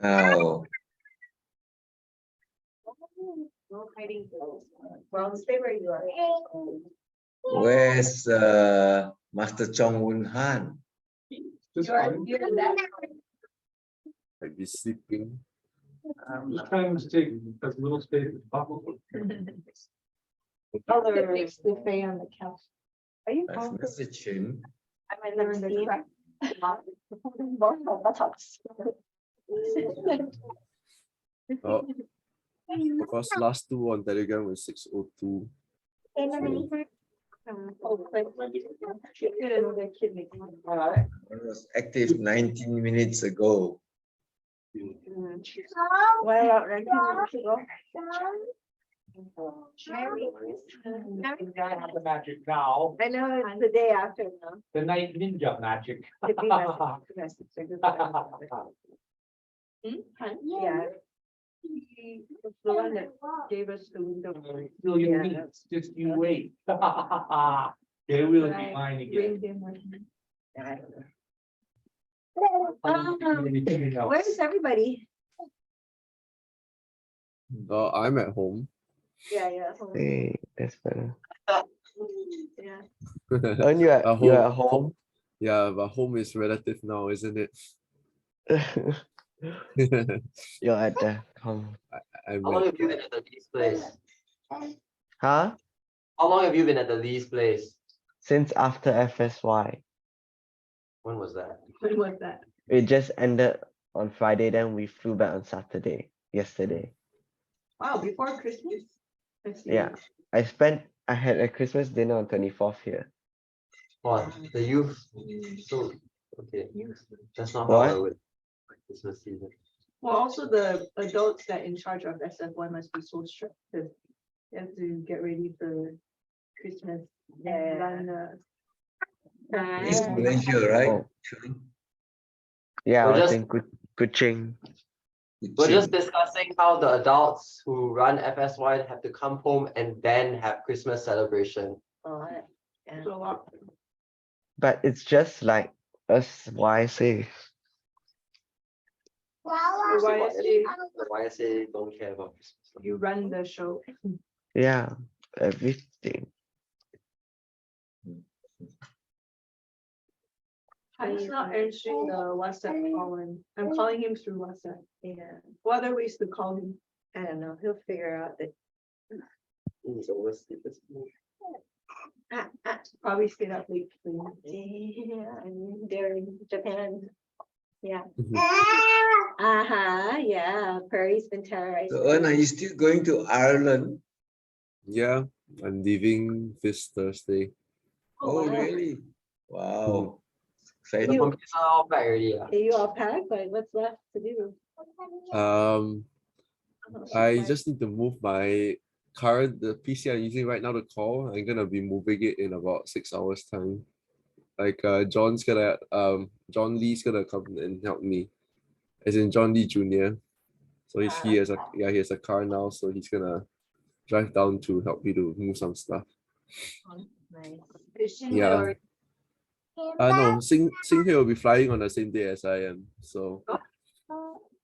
Oh, No hiding clothes. Well, stay where you are. where's Master Chong Wun Han? You're in that. I'd be sleeping. Just trying to take as little space as possible. Other buffet on the couch. Are you I've home? messaged him. I'm in the crack. Oh, because last two on Telegram was 6:02. It was active 19 minutes ago. Well, right The magic now. I know it's the day after now. The night ninja magic. Yeah. He was the one that gave us the window. Still your Yeah. needs, just you wait. They will be Right. mine again. Bring them with me. I don't know. Anything else? Where's everybody? I'm at home. Yeah. Hey, that's better. Yeah. Aren't you at, you're at home? Yeah, but home is relative now, isn't it? You're at the home. I'm How long at, have you been at the lease place? Huh? How long have you been at the lease place? Since after FSY. When was that? When was that? It just ended on Friday, then we flew back on Saturday, yesterday. Wow, before Christmas? I see. Yeah. I had a Christmas dinner on 24th here. What? The youth? So, okay. That's not What? how I would. Christmas season. Well, also the adults that in charge of SF1 must be so strict because they have to get ready for Christmas. And run He's Malaysia, right? Oh. Yeah, I We're was just- in Kuching. We're just discussing how the adults who run FSY have to come home and then have Christmas celebration. But it's just like us YSA. The YSA don't care about Christmas. You run the show. Yeah, everything. He's not answering the WhatsApp call and I'm calling him through WhatsApp. Yeah. What other ways to call him? I don't know. He'll figure out that. He's oversleep. Probably stayed up late. Yeah, I'm there in Japan. Yeah. Yeah. Prairie's been terrorized. So, are you still going to Ireland? yeah, I'm leaving this Thursday. Oh, wow. really? Wow. The Exciting. computers are all back already. Are you all packed? Like, what's left to do? I just need to move my the PC I'm using right now to call. I'm gonna be moving it in about 6 hours time. Like John Lee's gonna come and help me. As in John Lee Jr. So he has a car now, so he's gonna drive down to help me to move some stuff. Nice. Yeah. No, Sing Hui will be flying on the same day as I am. So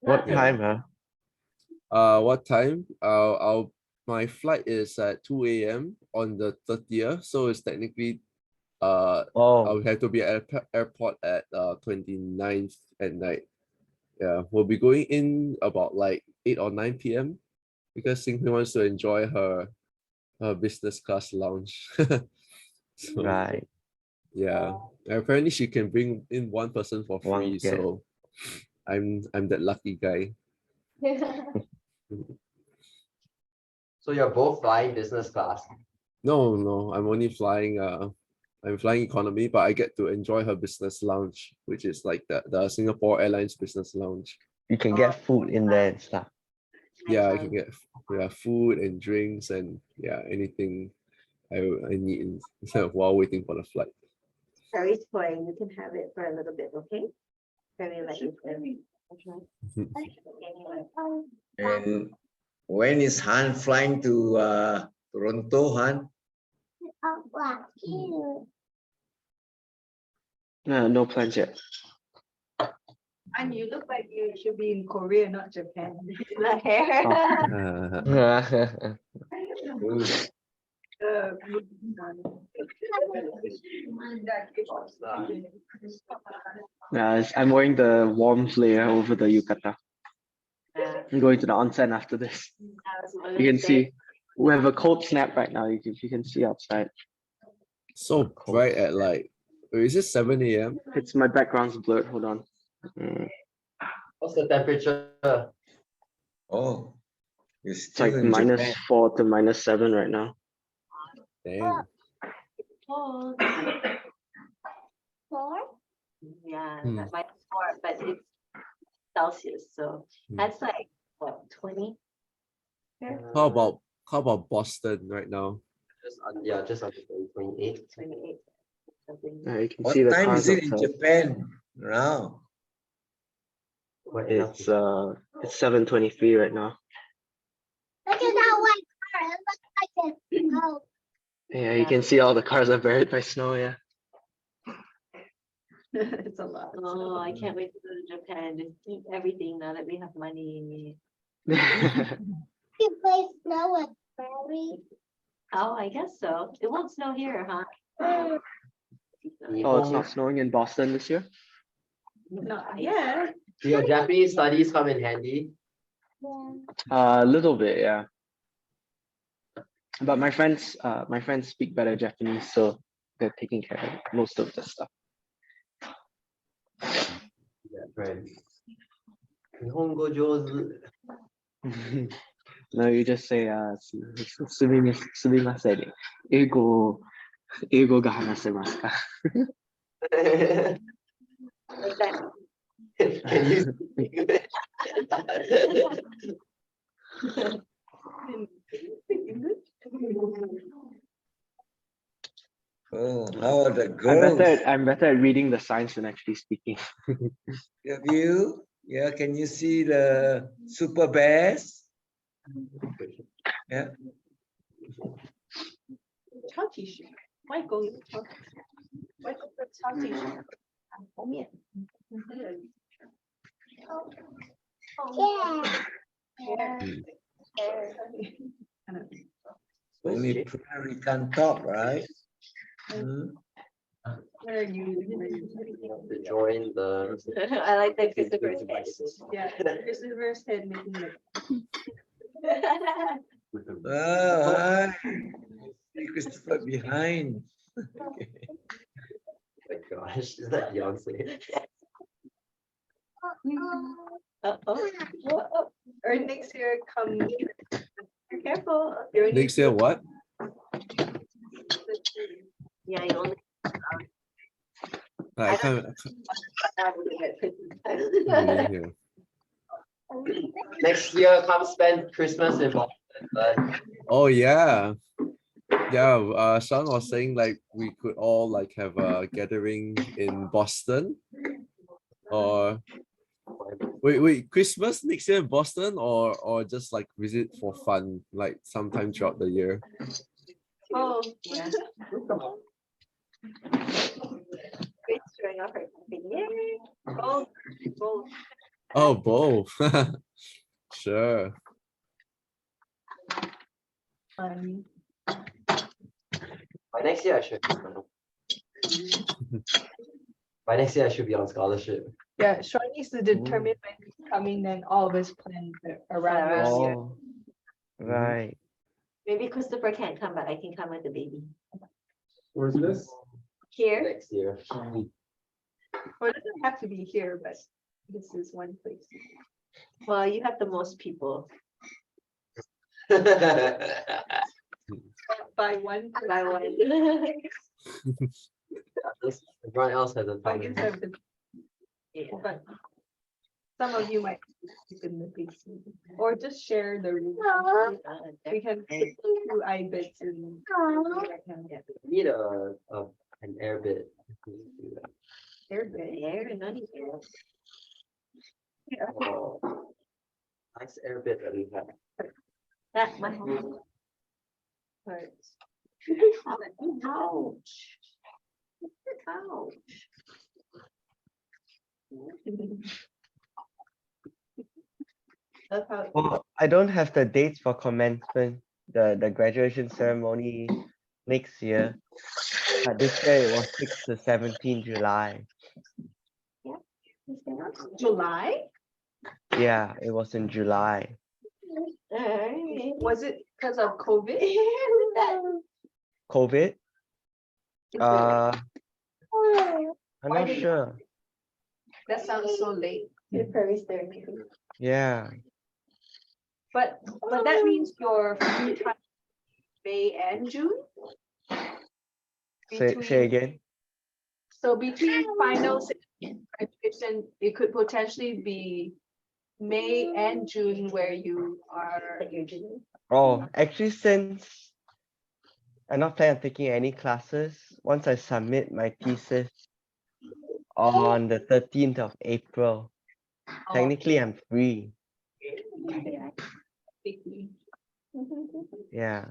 What Yeah. time, huh? what time? My flight is at 2 a.m. on the 30th. So it's technically I'll have to be at airport at 29th at night. Yeah, we'll be going in about like 8 or 9 p.m. because Singapore wants to enjoy her business class lounge. So, Right. yeah, and apparently she can bring in one person for free. guest. So I'm that lucky guy. So you're both flying business class. No, I'm only flying I'm flying economy, but I get to enjoy her business lounge, which is like the Singapore Airlines business lounge. You can get food in there and stuff. Yeah, I can get food and drinks and anything I need while waiting for the flight. Prairie's playing. You can have it for a little bit, okay? Prairie, let you play. And when is Han flying to Toronto, Han? No plans yet. And you look like you should be in Korea, not Japan. The hair. I'm wearing the warm layer over the yukata. I'm going to the onsen after this. You can see we have a cold snap right now. You can see outside. So bright at like, is it 7 a.m.? It's my background's blurred. Hold on. What's the temperature? Oh, it's It's still like in Japan. -4 to -7 right now. Dang. Cold. 4? Yeah, Hmm. that might be 4, but it's Celsius, so that's like what, 20? How about Boston right now? Just under 28. 28. Something. You can What see the time cars is it in outside. Japan now? Quite enough It's to- it's 7:23 right now. Look at that white car. It looks like it's snow. Yeah, you can see all the cars are buried by snow. Yeah. It's a lot. Oh, I can't wait to go to Japan to eat everything now that we have money. You play snow with Barry. Oh, I guess so. It won't snow here, huh? Oh, it's not snowing in Boston this year. Not yet. Do your Japanese studies come in handy? Yeah. A little bit, yeah. But my friends speak better Japanese, so they're taking care of most of the stuff. Yeah, right. 日本語上手。 No, you just say すみません。英語が話せますか? Like that. Can you speak English? Oh, how are the girls? I'm better at reading the signs than actually speaking. Have you? Yeah, can you see the super bears? Yeah. 超级市，外公有超级市，外公的超级市后面。 Only Prairie can talk, right? Hmm? Where are you? To join the I like the Christopher's head. Yeah, Christopher's head making the. Oh, hi. See Christopher behind. Oh my gosh, is that Beyonce? Or next year, come. Be careful. You're Next year, what? Yeah, you only I can't really hear. Next year, come spend Christmas in Boston. But Oh yeah. Yeah, Sean was saying like we could all like have a gathering in Boston. Or wait, Christmas next year in Boston or just like visit for fun, like sometime throughout the year. Oh, yeah. Great showing off her finger. both, both. Oh, both. Sure. by next year, I should. By next year, I should be on scholarship. Yeah, Sean needs to determine when he's coming, then all of us plan around this year. Oh, right. Maybe Christopher can't come, but I can come with the baby. Where's this? Here. Next year. Well, it doesn't have to be here, but this is one place. Well, you have the most people. By one, By one. Everyone else has a I time. guess I have to, Yeah. but some of you might sleep in the basement or just share the room. We can put 2 iBeds in. Need an air bit. Their bed. There, not here. Oh, nice air bit that we have. That my home. But Ouch. Ouch. That's how. Well, I don't have the dates for commencement, the graduation ceremony next year. But this year it was 6 to 17 July. July? Yeah, it was in July. Was it because of COVID? COVID? Is it- I'm Why not did- sure. That sounds so late. Yeah. But that means your free time May and June? Say again. So between finals and graduation, it could potentially be May and June where you are. Oh, actually, since I'm not planning on taking any classes, once I submit my thesis on the 13th of April, technically I'm free. Yeah.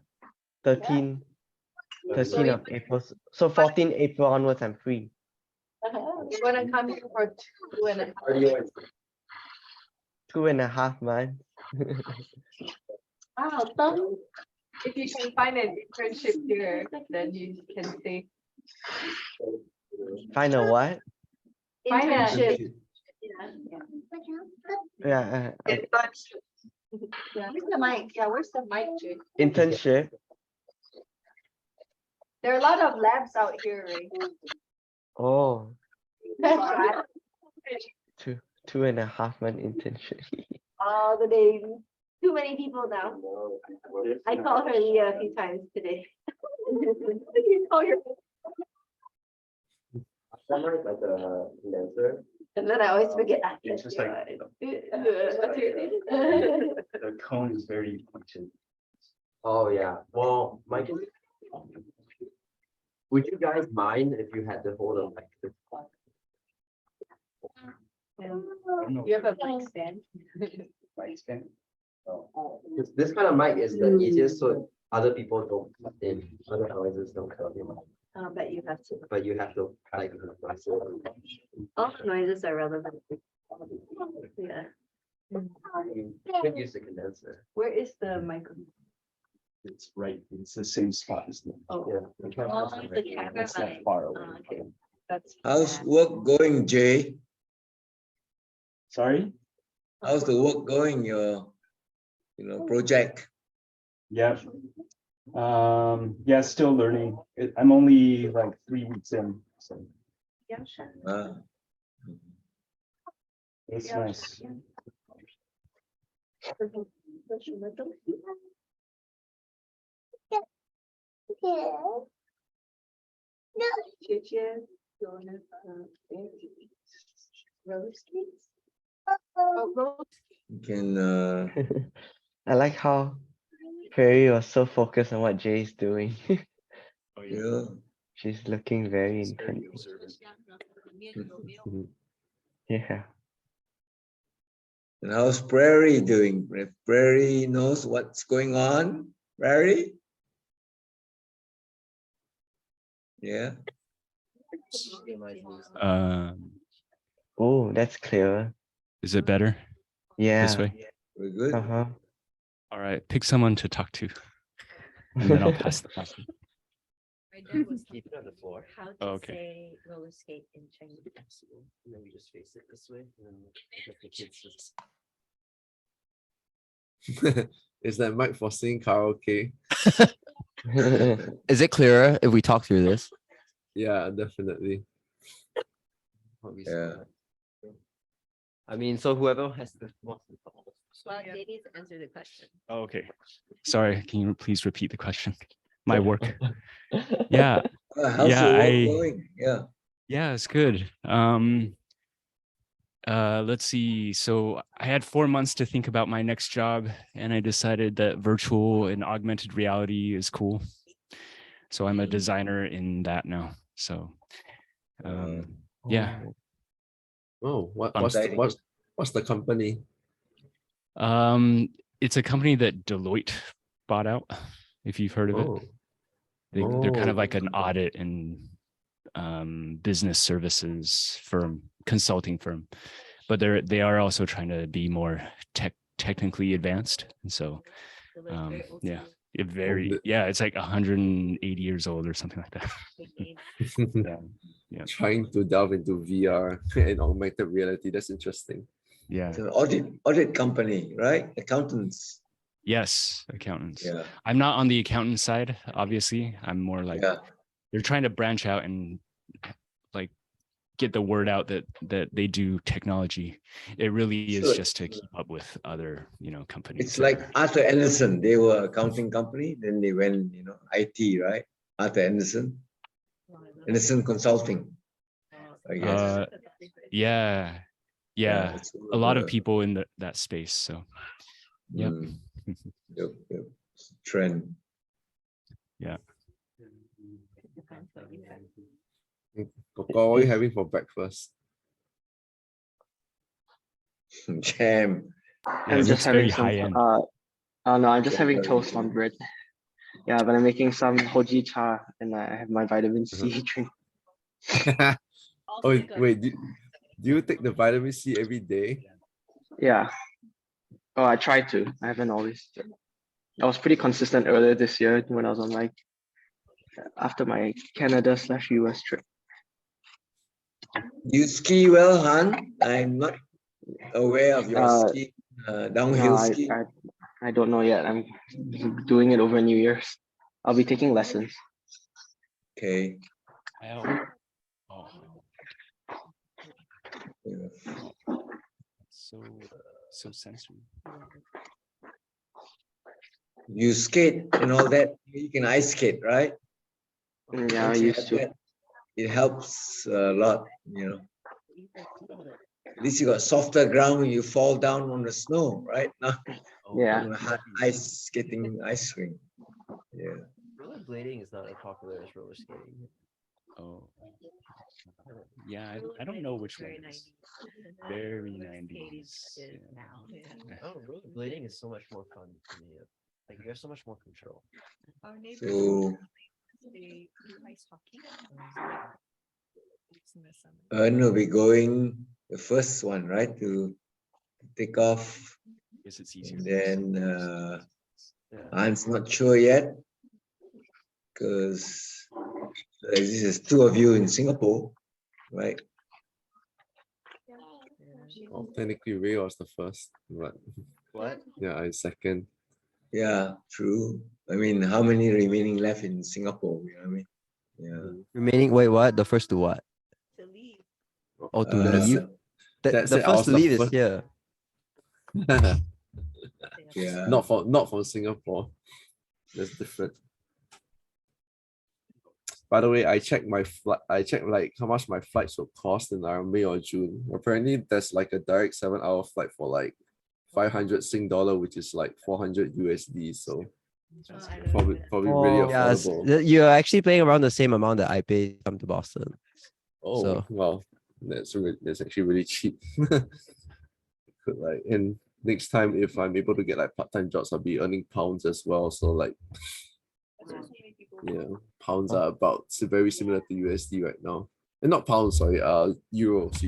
13 of April. So 14 April onwards, I'm free. You're gonna come here for 2.5 months. Wow, so if you can find an internship here, then you can stay. Find a what? Internship. Yeah. Where's the mic? Yeah, where's the mic, Jake? Internship. There are a lot of labs out here, right? Oh, Right? 2.5 month internship. Oh, the baby. Too many people now. I called her Leah a few times today. You call your- Summer is like a condenser. And then I always forget. It's just like the the cone is very pointed. Oh, yeah. Well, Mike, would you guys mind if you had to hold on like this? You have a mic stand. Right, stand. Oh. This kind of mic is the easiest so other people don't cut in, other noises don't cut in. But you have to. But you have to like. All noises are relevant. Yeah. You could use the condenser. Where is the microphone? It's right, it's the same spot as the. Oh, Yeah. Oh, the camera It's not mic. far away. Oh, okay. that's. How's work going, Jay? Sorry? How's the work going, your, project? Yeah. Yeah, still learning. I'm only like 3 weeks in, so Yeah, sure. it's nice. Roller skates? Oh, roller You can, I like how Perry was so focused on what Jay's doing. She's looking very intense. Yeah. and how's Prairie doing? If Prairie knows what's going on, Prairie? Yeah. Oh, that's clearer. Is it better Yeah. this way? We're good. Uh-huh. All right, pick someone to talk to, and then I'll pass the message. Keep it on the floor. How to Oh, okay. say roller skate in Chinese. And then we just face it this way. And then the kids just... Is that mic for singing karaoke? Is it clearer if we talk through this? Yeah, definitely. Yeah. I mean, so whoever has the Well, they need to answer the question. Oh, okay. Sorry, can you please repeat the question? My work. Yeah, How's Yeah, the work I- going? Yeah. yeah, it's good. Let's see. So I had 4 months to think about my next job, and I decided that virtual and augmented reality is cool. So I'm a designer in that now. So yeah. Oh, Exciting. what's the company? It's a company that Deloitte bought out, if you've heard of it. Oh, They're kind of Oh. like an audit and business services firm, consulting firm, but they are also trying to be more technically advanced. And so, yeah, the- it's like 180 years old or something like that. Yeah. Trying to delve into VR and augmented reality. That's interesting. Yeah. It's an audit company, right? Accountants. Yes, accountants. Yeah. I'm not on the accountant side, obviously. I'm more like Yeah. they're trying to branch out and like get the word out that they do technology. It really is Sure. just to keep up with other, companies. It's like Arthur Anderson. They were accounting company. Then they went, IT, right? Arthur Anderson Consulting, I guess. Yeah. it's A lot of a- people in that space. So yep. Yep. It's a trend. Yeah. Coco, what are you having for breakfast? Jam. Yeah, I'm just it's very having some. high end. No, I'm just Yeah, having very toast good. on bread. Yeah, but I'm making some hoji cha, and I have my vitamin C drink. Oh wait, do you take the vitamin C every day? Yeah. Oh, I try to. I haven't always. I was pretty consistent earlier this year when I was on after my Canada/US trip. You ski well, Han? I'm not aware of your ski, downhill No, ski. I don't know yet. I'm doing it over New Year's. I'll be taking lessons. Okay. Oh, Yeah. so sensory. You skate and all that. You can ice skate, right? Yeah, I Once you used have to. that, it helps a lot, At least you got softer ground when you fall down on the snow, right? Now, Yeah. on a hard ice rink. Yeah. Rollerblading is not as popular as roller skating. Oh, yeah. I don't know which one. Is. Very 90s. Yeah. Oh, rollerblading is so much more fun to me. Like you have so much more control. So, no, we're going the first one, right? To take off. Guess it's easier. And then An's not sure yet because this is two of you in Singapore, right? Well, technically, Ray was the first, but What? yeah, I second. Yeah, true. I mean, how many remaining left in Singapore? You know what I mean? Yeah. Remaining, wait, what? The first to what? To leave. Oh, to That's leave? it. That's The it, I was first to the leave is first- here. Yeah. Not from Singapore. That's different. By the way, I checked my flight. I checked like how much my flights will cost in around May or June. Apparently, there's like a direct 7-hour flight for like 500 Sing dollar, which is like 400 USD. So probably really Yeah, affordable. you're actually paying around the same amount that I pay to come to Boston. Oh so. wow, that's actually really cheap. Could like, and next time if I'm able to get like part-time jobs, I'll be earning pounds as well. So like, yeah, pounds are about very similar to USD right now. And not pounds, sorry, euros.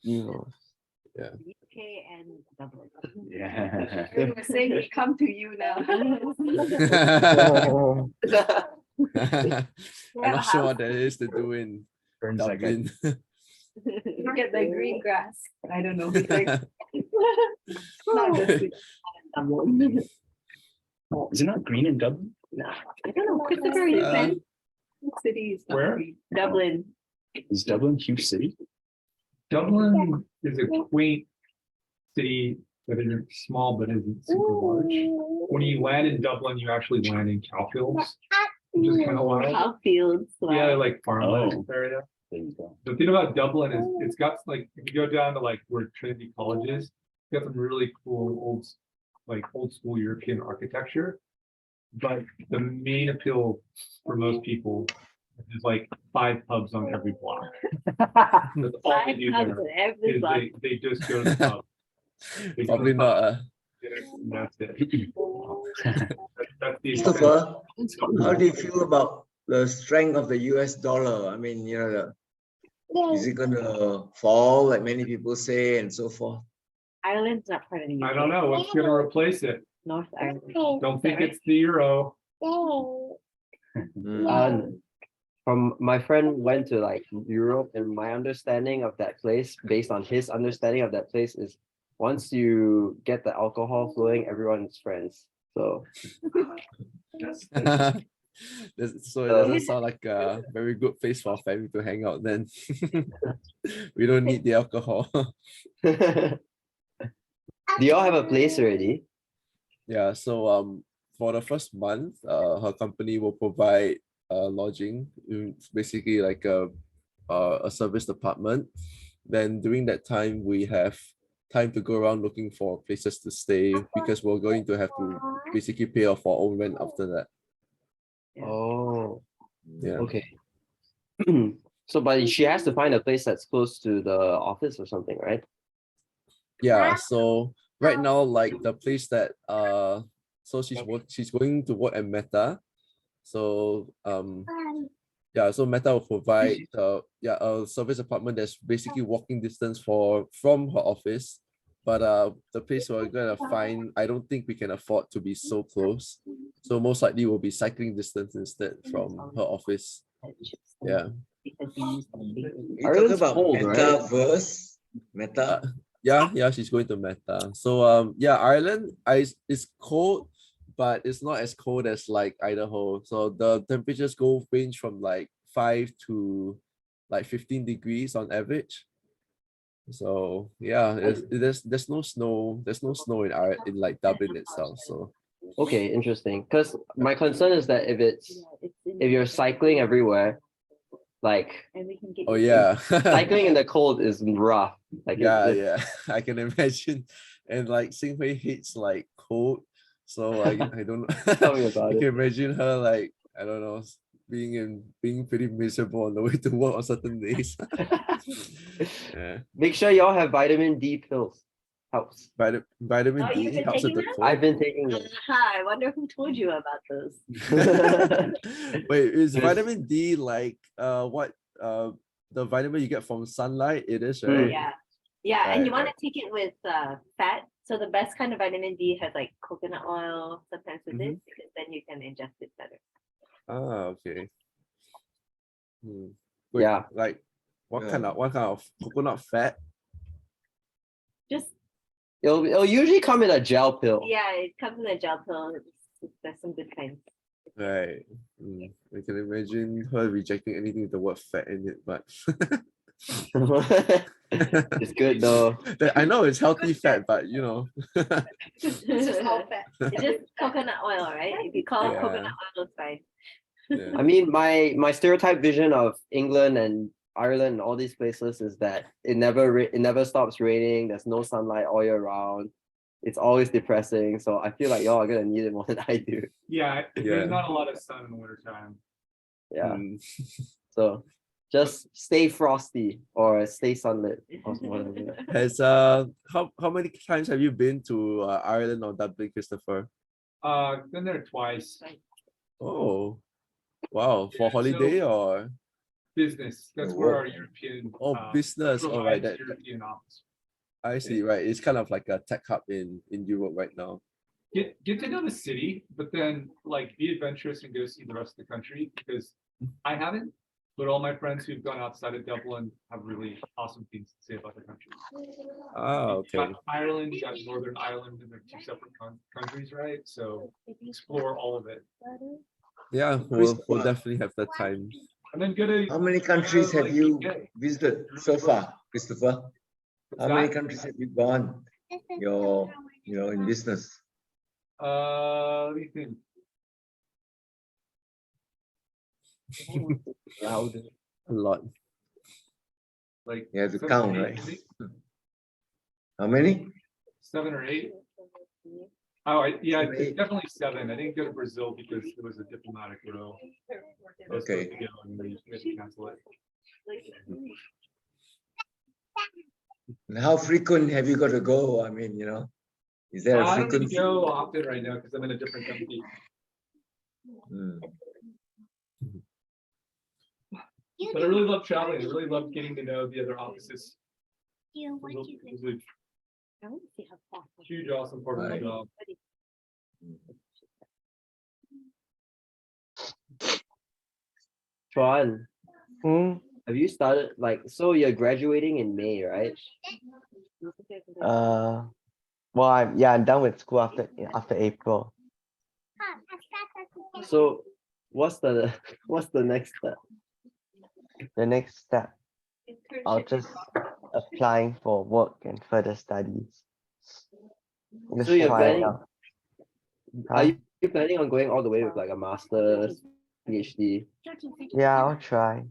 Yeah. UK and Dublin. Yeah. They were saying we come to you now. I'm not sure what that is to do in Turns like a- Dublin. Look at the green grass. I don't know. It's like, not just Is it not green in Dublin? no, I don't know. Christopher, you been? City is not Where? green. Dublin. Is Dublin a huge city? Dublin is a quaint city that is small but isn't super large. When you land in Dublin, you actually land in cowfields, which is kind of wild. Outfields. Yeah, like farmland Oh. area. There you go. The thing about Dublin is it's got like, if you go down to like where Trinity College is, it's got some really cool old school European architecture. But the main appeal for most people is like 5 pubs on every block. That's all they do there. Is they just go to the pub. They go to Probably the not. pub, and that's it. That's the Christopher, how do you feel about the strength of the US dollar? I mean, is it going to fall like many people say and so forth? Ireland's not part of the UK. I don't know, what's gonna replace it? North Ireland. Don't think it's the euro. From my friend went to like Europe, and my understanding of that place, based on his understanding of that place, is once you get the alcohol flowing, everyone's friends. So So it doesn't sound like a very good place for a family to hang out then. We don't need the alcohol. do y'all have a place already? Yeah, so for the first month, her company will provide lodging. It's basically like a service department. Then during that time, we have time to go around looking for places to stay, because we're going to have to basically pay off our own rent after that. Oh, Yeah. okay. So, but she has to find a place that's close to the office or something, right? Yeah, so right now, like the place that so she's going to work at Meta. So yeah, so Meta will provide a service apartment that's basically walking distance from her office. But the place we're gonna find, I don't think we can afford to be so close. So most likely we'll be cycling distance instead from her office. Yeah. You talk about cold, metaverse, meta. Yeah, she's going to Meta. So yeah, Ireland is cold, but it's not as cold as like Idaho. So the temperatures range from like 5 to like 15 degrees on average. So yeah, there's no snow. There's no snow in like Dublin itself. So Okay, interesting. Because my concern is that if you're cycling everywhere, like oh yeah, cycling in the cold is rough. Like yeah, I can imagine. And like Singhui hates like cold, so I don't Tell me about I can it. imagine her like, I don't know, being pretty miserable on the way to work on certain days. Yeah. Make sure y'all have vitamin D pills. Helps. Vitamin Oh, D you've been helps with taking the them? cold. I've been taking them. I wonder who told you about those. Wait, is Yes. vitamin D like what the vitamin you get from sunlight? It is, right? Yeah, and you Right, want to take it with fat. So the best kind of vitamin D has like coconut oil sometimes with it, because then you can ingest it better. Ah, okay. Wait, Yeah. like what kind of coconut fat? Just It'll usually come in a gel pill. yeah, it comes in a gel pill. There's some good kinds. Right. I can imagine her rejecting anything with the word fat in it, but It's good though. I know it's healthy fat, but you know. It's just all fat. It's just coconut oil, right? If you call it coconut oil, it's fine. Yeah. I mean, my stereotype vision of England and Ireland and all these places is that it never stops raining. There's no sunlight all year round. It's always depressing. So I feel like y'all are gonna need it more than I do. Yeah, there's not a lot of sun in the wintertime. Yeah. So just stay frosty or stay sunlit or whatever. Has how many times have you been to Ireland or Dublin, Christopher? Been there twice. Oh, wow! For holiday or Business. That's where our European business. All right, provides European office. I see. Right, it's kind of like a tech hub in Europe right now. Get to know the city, but then like be adventurous and go see the rest of the country, because I haven't, but all my friends who've gone outside of Dublin have really awesome things to say about the country. Ah, You got okay. Ireland, you got Northern Ireland, and they're two separate countries, right? So explore all of it. Yeah, we'll definitely have the time. And then go to How many countries have like, you UK. visited so far, Christopher? How many that? countries have you gone? In business. Let me think. Loud. A lot. Like You have to 7 count, or 8, right? I think. How many? 7 or 8. Oh, yeah, 7 or 8. definitely 7. I didn't go to Brazil because it was a diplomatic row. I was supposed to go and we had to cancel it. And how frequent have you got to go? I mean, is there a I don't need frequency? to go often right now because I'm in a different country. But I really love traveling. I really love getting to know the other offices. I want to see how fast. Huge, awesome part of the Right. job. Chuan, Hmm. have you started like so you're graduating in May, right? Well, I'm done with school after April. So what's the what's the next step? The next step, I'll Internship just applying for work and further studies. Just So you're try it planning out. are Huh? you planning on going all the way with like a master's, PhD? Yeah, I'll try.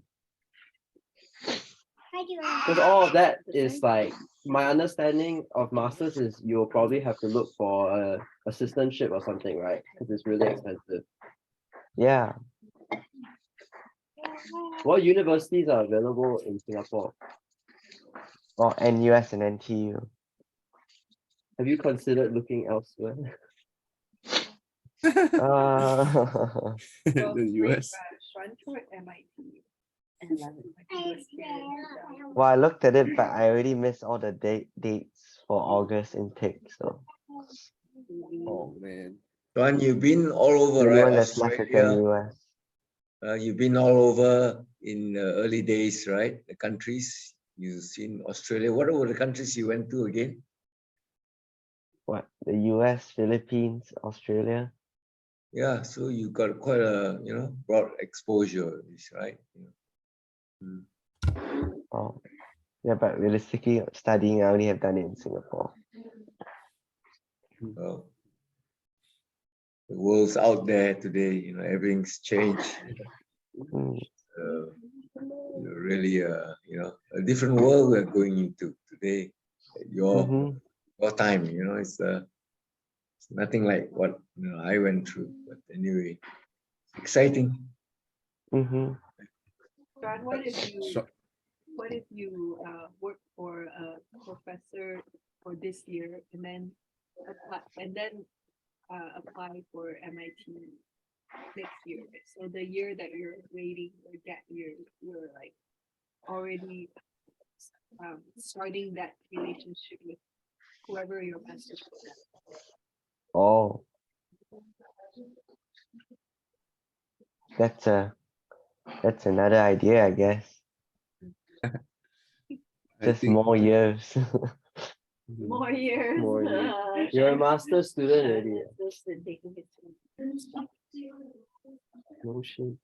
Because all of that is like my understanding of masters is you'll probably have to look for a assistantship or something, right? Because it's really expensive. Yeah. What universities are available in Singapore? Or NUS and NTU. Have you considered looking elsewhere? The US. MIT. Well, I looked at it, but I already missed all the dates for August intake. So Oh man. John, you've been all the over, only right? one that's left is Australia. NUS. You've been all over in the early days, right? The countries you've seen Australia. What were the countries you went to again? What? The US, Philippines, Australia. Yeah, so you got quite a broad exposure, right? Mm. Oh, yeah, but realistically, studying, I only have done it in Singapore. Well, the world's out there today. Everything's changed. Mm. Really, a different world we're going into today. Your time, it's nothing like what I went through. But anyway, exciting. Mm-hmm. John, what if you Sure. work for a professor for this year and then apply for MIT next year? So the year that you're waiting for that year, you're like already starting that relationship with whoever your master's program. Oh, that's another idea, I guess. I Just think more years. More years. More years. You're a master's student already. No shit.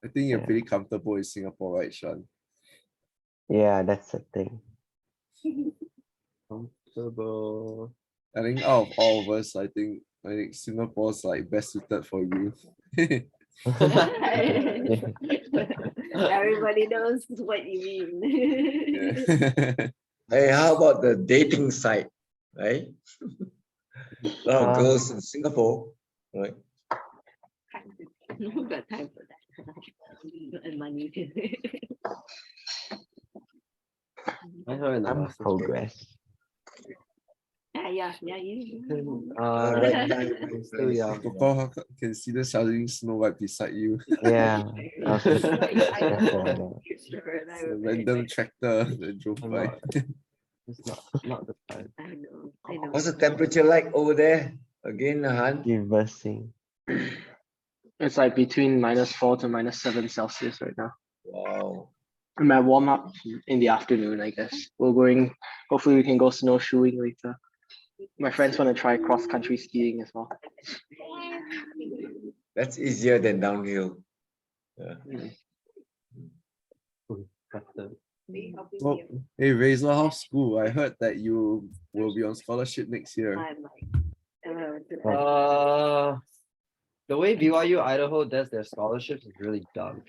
I think you're Yeah. pretty comfortable in Singapore, right, Sean? Yeah, that's the thing. Comfortable. I think out of all of us, I think Singapore's like best suited for you. Everybody knows what you mean. Yeah. Hey, how about the dating site, right? A lot of girls in Singapore, right? Who got time for that? And money. I heard in the I'm master's progress. Yeah, you. Right time, I'm still young. Papa can see the shouting Snow White beside you. Yeah. I was just- It's a random tractor that drove I'm by. not. It's not the time. I know. What's the temperature like over there? Again, Han? Reversing. It's like between -4 to -7 Celsius right now. Wow. And my warm up in the afternoon, I guess. Hopefully we can go snowshoeing later. My friends want to try cross country skiing as well. That's easier than downhill. Yeah. Well, hey Razor, how's school? I heard that you will be on scholarship next year. I'm like, The way BYU Idaho does their scholarships is really dumb.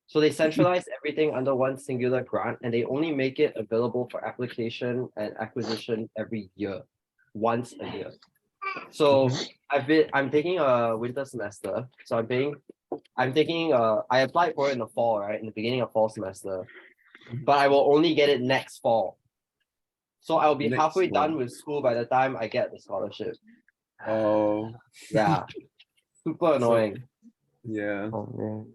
So they centralize everything under one singular grant and they only make it available for application and acquisition every year, once a year. So I'm taking a winter semester. So I applied for it in the fall, right? In the beginning of fall semester. But I will only get it next fall. So I'll be Next halfway done fall. with school by the time I get the scholarship. Oh, Yeah. Super annoying. yeah. Oh man.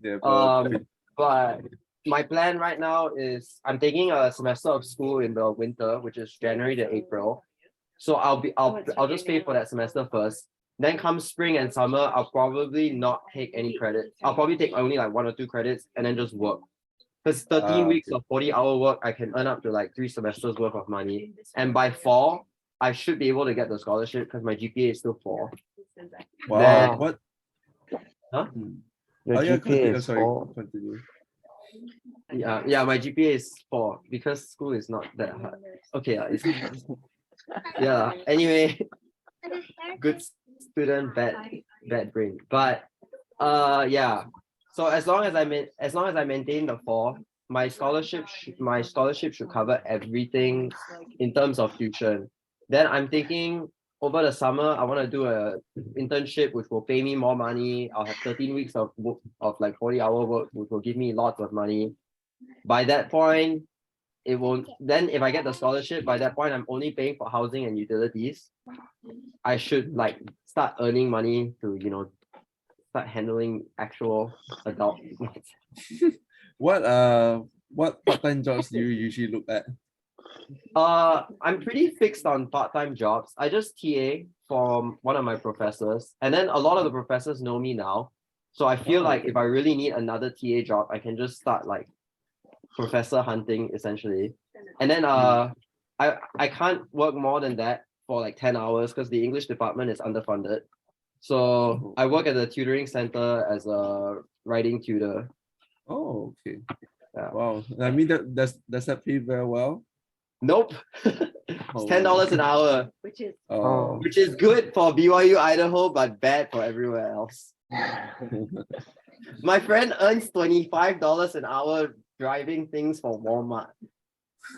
Yeah, but But my plan right now is I'm taking a semester of school in the winter, which is January to April. So I'll it's just pay for that semester first. Then come spring and summer, I'll probably not take any credit. I'll probably take only like 1 or 2 credits and then just work. Because 13 weeks of 40-hour work, I can earn up to like 3 semesters worth of money. And by fall, I should be able to get the scholarship because my GPA is still 4. Wow. Then- What? Huh? Your Oh, yeah, GPA continue. is Sorry, 4. continue. Yeah, my GPA is 4 because school is not that hard. Okay, yeah. Anyway, good student, bad brain. But yeah. So as long as I maintain the 4, my scholarship should cover everything in terms of tuition. Then I'm thinking over the summer I want to do a internship which will pay me more money. I'll have 13 weeks of work, of like 40-hour work, which will give me lots of money. By that point, it won't. Then if I get the scholarship, by that point I'm only paying for housing and utilities. I should like start earning money to start handling actual adult. What part-time jobs do you usually look at? I'm pretty fixed on part-time jobs. I just TA for one of my professors, and then a lot of the professors know me now. So I feel like if I really need another TA job, I can just start like professor hunting essentially. And then I can't work more than that for like 10 hours because the English department is underfunded. So I work at the tutoring center as a writing tutor. Oh, okay. Yeah. Wow. I mean, does that pay very well? Nope. It's $10 an hour, Which is which is good for BYU Idaho, but bad for everywhere else. My friend earns $25 an hour driving things for Walmart.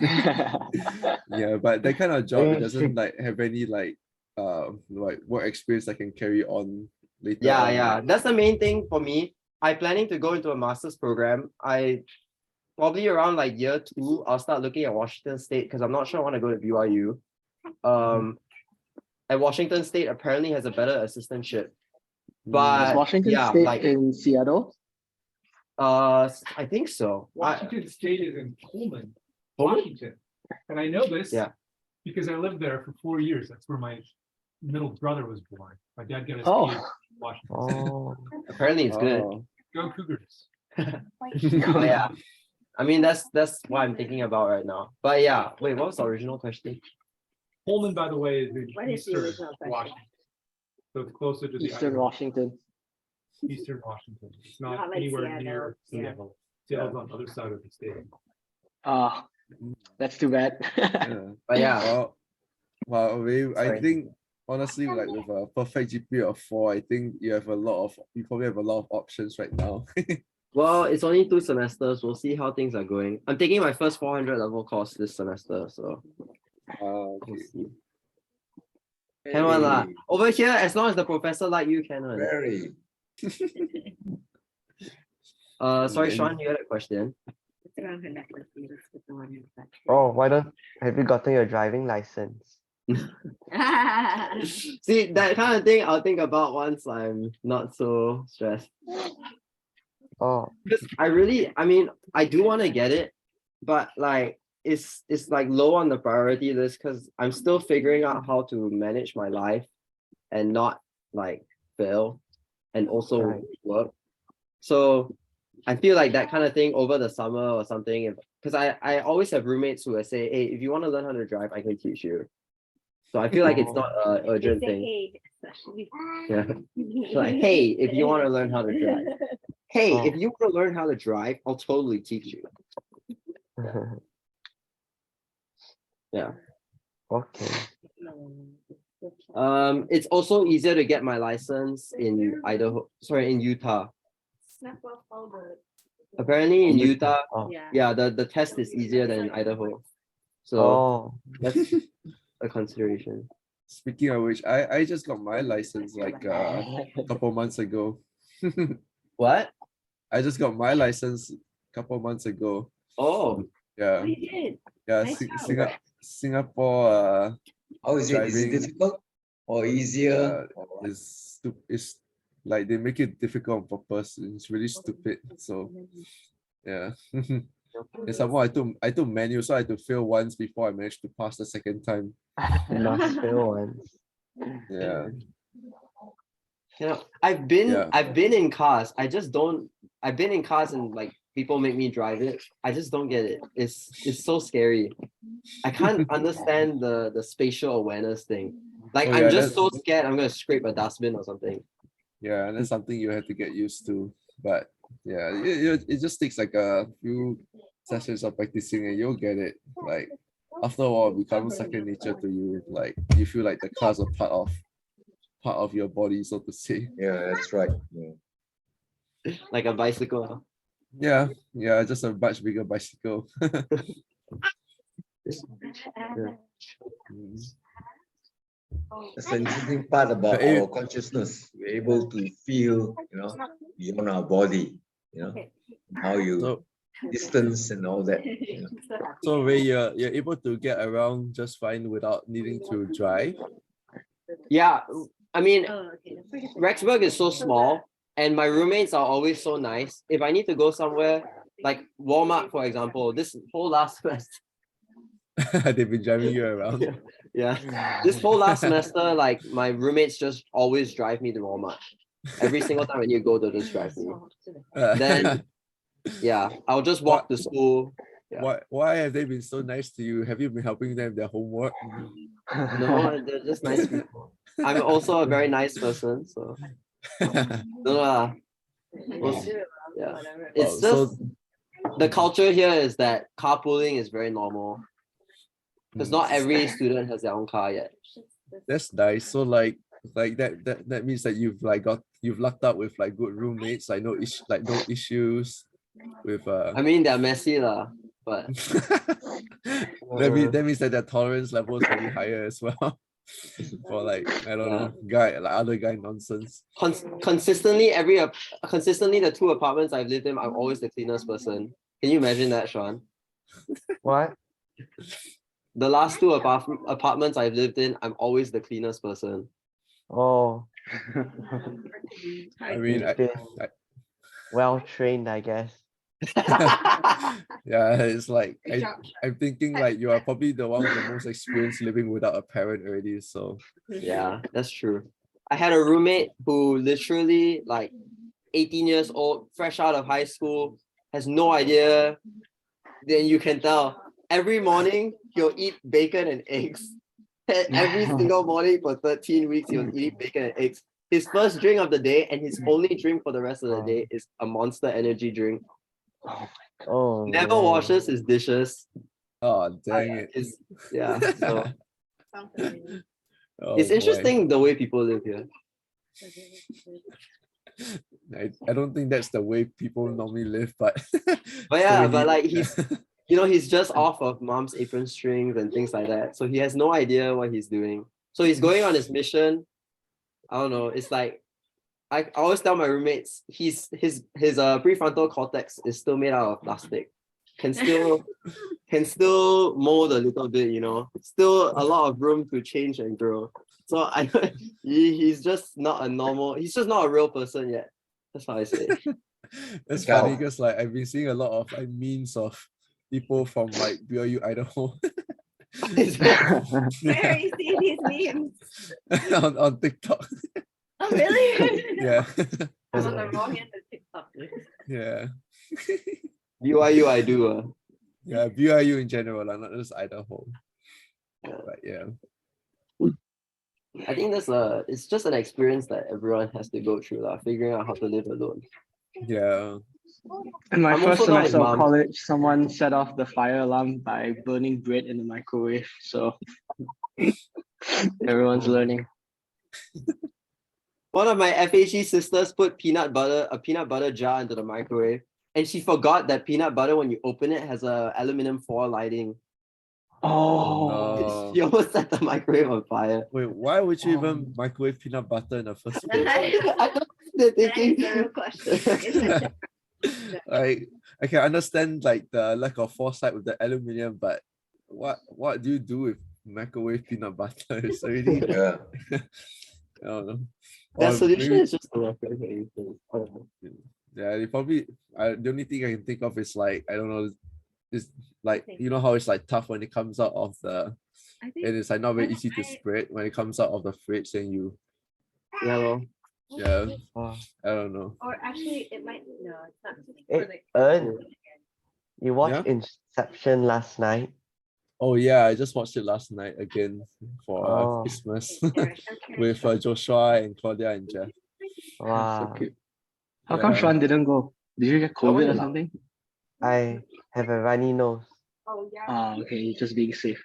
Yeah, but that kind of job, it doesn't like have any like work experience I can carry on later on. Yeah. That's the main thing for me. I'm planning to go into a master's program. I probably around like year 2, I'll start looking at Washington State because I'm not sure I want to go to BYU. And Washington State apparently has a better assistantship. But Is Washington yeah, State like in Seattle? I think so. Washington State is in Pullman, Pullman? Washington. And I know this Yeah. because I lived there for 4 years. That's where my middle brother was born. My dad got his Oh. PhD in Washington. Oh. Apparently it's good. Oh. Go Cougars. But yeah. I mean that's what I'm thinking about right now. But yeah, wait, what was the original question? Pullman, by the way, is in What is the eastern original question? Washington. So it's closer to the Eastern Idaho- Washington. Eastern Washington. It's not, Not like anywhere Seattle, near yeah. Seattle. Seattle's on the other side of the state. Ah, that's too bad. Yeah. But yeah. Well, I Sorry. think honestly, like with a perfect GPA of 4, I think you probably have a lot of options right now. Well, it's only 2 semesters. We'll see how things are going. I'm taking my first 400 level course this semester, so we'll Okay. see. Can one lah. Hey, Over here, as long as the professor like you, can one. very. Sorry, Then- Sean, you had a question. It's around her necklace. You just put the one in the Oh, have you gotten your driving license? back. See, that kind of thing I'll think about once I'm not so stressed. Oh, Because I do want to get it, but like it's like low on the priority list because I'm still figuring out how to manage my life and not like fail and also Right. work. So I feel like that kind of thing over the summer or something, because I always have roommates who will say, hey, if you want to learn how to drive, I can teach you. So I feel like it's not an urgent thing. Yeah. Like, hey, if you want to learn how to drive. Hey, if you want to learn how to drive, I'll totally teach you. Yeah. okay. It's also easier to get my license in Utah. Apparently in Utah, Oh. yeah, the test is easier than in Idaho. So Oh, that's a consideration. Speaking of which, I just got my license like a couple months ago. What? I just got my license a couple months ago. Oh, Yeah. You did. Yeah, Nice job. Singapore How is it? Is it Driving. difficult or easier? or what? is like they make it difficult on purpose. It's really stupid. So yeah. And somehow I took manual, so I had to fail once before I managed to pass the second time. Must fail once. Yeah. You know, I've been in cars. I've been in cars and like people make me drive it. I just don't get it. It's so scary. I can't understand the spatial awareness thing. Like Oh, I'm yeah, just so scared I'm gonna scrape a dustbin or something. Yeah, and that's something you have to get used to. But yeah, it just takes like a few sessions of practicing and you'll get it. Like after a while, it becomes second nature to you. Like you feel like the cars are part of your body, so to say. Yeah, that's right. Yeah. Like a bicycle. Yeah, just a much bigger bicycle. That's the interesting part about our consciousness. We're able to feel, beyond our body, how you distance and all that. So Ray, you're able to get around just fine without needing to drive. Yeah, I mean, Rexburg is so small and my roommates are always so nice. If I need to go somewhere, like Walmart, for example, this whole last semester, They've been driving you around. yeah, this whole last semester, like my roommates just always drive me to Walmart. Every single time I need to go, they'll just drive me. Then, yeah, I'll just walk to school. Yeah. Why have they been so nice to you? Have you been helping them their homework? No, they're just nice people. I'm also a very nice person, so no, yeah. It's just the culture here is that carpooling is very normal because not every student has their own car yet. That's nice. So like that means that you've lucked out with like good roommates, like no issues with I mean they're messy lah, but that means that their tolerance level is probably higher as well. For like I don't know, other guy nonsense. Consistently the 2 apartments I've lived in, I'm always the cleanest person. Can you imagine that, Sean? What? The last 2 apartments I've lived in, I'm always the cleanest person. Oh. I mean, well trained, I guess. Yeah, it's like I'm thinking like you are probably the one with the most experience living without a parent already. So yeah, that's true. I had a roommate who literally like 18 years old, fresh out of high school, has no idea. Then you can tell every morning he'll eat bacon and eggs. Every single morning for 13 weeks, he'll eat bacon and eggs. His first drink of the day and his only drink for the rest of the day is a Monster energy drink. Oh, never washes his dishes. Oh, dang it. Yeah, so oh, it's interesting the way people live here. I don't think that's the way people normally live, but yeah, but like he's just off of mom's apron strings and things like that. So he has no idea what he's doing. So he's going on his mission. I don't know. It's like I always tell my roommates his prefrontal cortex is still made out of plastic. Can still mold a little bit, Still a lot of room to change and grow. So he's just not he's just not a real person yet. That's how I say it. That's funny because like I've been seeing a lot of memes of people from like BYU Idaho. Where are you seeing these memes? on TikTok. Oh really? Yeah. I'm on the wrong end of TikTok. Yeah. BYU I do. Yeah, BYU in general, not just Idaho. But yeah. I think it's just an experience that everyone has to go through, figuring out how to live alone. Yeah. In my I'm first also not semester of mom. college, someone set off the fire alarm by burning bread in the microwave. So everyone's learning. One of my FHE sisters put a peanut butter jar into the microwave, and she forgot that peanut butter, when you open it, has a aluminum foil lining. Oh, She almost set the microwave on fire. Wait, why would you even microwave peanut butter in the first place? I don't know, thinking. That is the real question. Like I can understand like the lack of foresight with the aluminium, but what do you do with microwave peanut butter? It's already Yeah. I don't know. That Or solution maybe- is just to microwave anything. Yeah, they probably the only thing I can think of is like I don't know, it's like, you know how it's like tough when it comes out of the, I and think it's like not very when easy to I- spread when it comes out of the fridge. Then you, Yeah, well, yeah, Oh. I don't know. Or actually, it might, no, it's not. Hey, you watched Yeah? Inception last night? Oh yeah, I just watched it last night again for Oh. Christmas Okay, with Joshua and Claudia and Jeff. So Wow. cute. How come Yeah. Sean didn't go? Did you get COVID or something? I have a runny nose. Oh, yeah. Ah, okay, you're just being safe.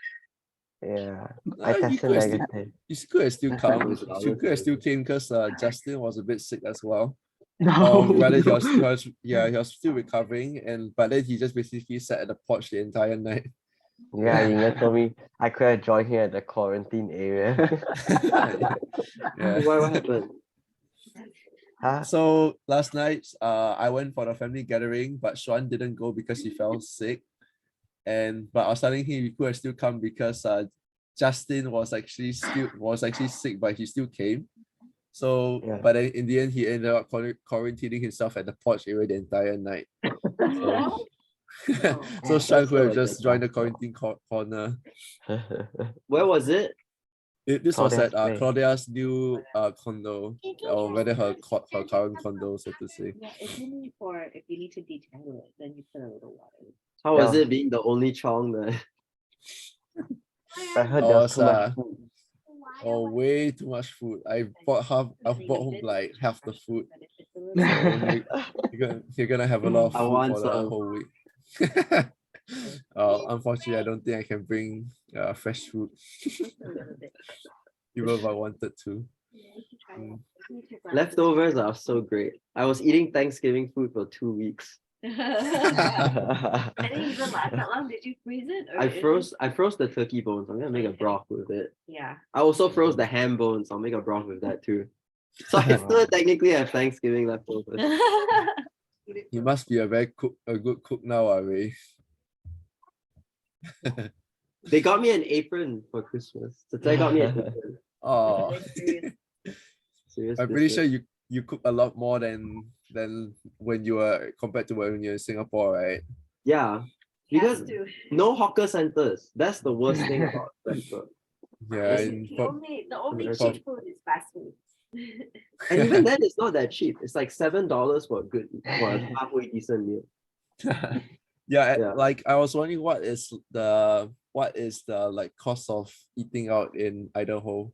Yeah. Ah, I you tested could have still- negative. You could have still That's come. fine. You could have still came because Justin was a bit sick as well. No. Or rather, he was still recovering, but then he just basically sat at the porch the entire night. Yeah, Yinga told me I could have joined here at the quarantine area. Yeah. what happened? Huh? So last night, I went for the family gathering, but Sean didn't go because he fell sick. But I was telling him he could have still come because Justin was actually sick, but he still came. So, Yeah. but then in the end, he ended up quarantining himself at the porch area the entire night. So Sean could have just joined the quarantine corner. Where was it? This was at Claudia's place. Claudia's new condo, or rather her current condo, so to say. Yeah, it's only for if you need to detangle it, then you put a little water. How was Yeah. it being the only Chong there? I heard Oh, there was it's, too much food. Oh, way too much food. I brought home like half the food. So you're gonna have a lot of I food want for the some. whole week. Unfortunately, I don't think I can bring fresh food, even if I wanted to. Leftovers are so great. I was eating Thanksgiving food for 2 weeks. I didn't even last that long. Did you freeze it? Or I froze the turkey bones. I'm gonna make a broth with it. Yeah. I also froze the ham bones. I'll make a broth with that too. So I still technically have Thanksgiving leftovers. You must be a good cook now, Ray. They got me an apron for Christmas. So they got me an apron. Oh, Serious I'm pretty business. sure you cook a lot more than when you were compared to when you're in Singapore, right? Yeah, because Has to. no hawker centers. That's the worst thing about restaurant. Yeah, The only for- cheap food is fast food. And even then, it's not that cheap. It's like $7 for a halfway decent meal. yeah, like I was wondering what is the like cost of eating out in Idaho?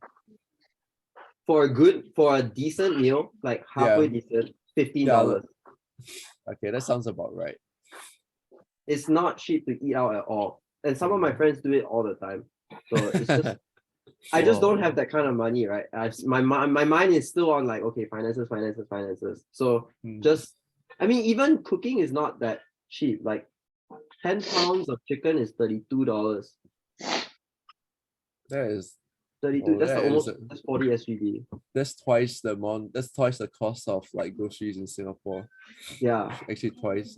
For a decent meal, like halfway decent, $15. Okay, that sounds about right. It's not cheap to eat out at all. And some of my friends do it all the time. So it's just I just don't have that kind of money, right? My mind is still on like, okay, finances. So just, I mean, even cooking is not that cheap. Like 10 pounds of chicken is $32. That is 32. Oh, That's 40 SGD. That's twice the amount. That's twice the cost of like groceries in Singapore. Yeah. Actually, twice.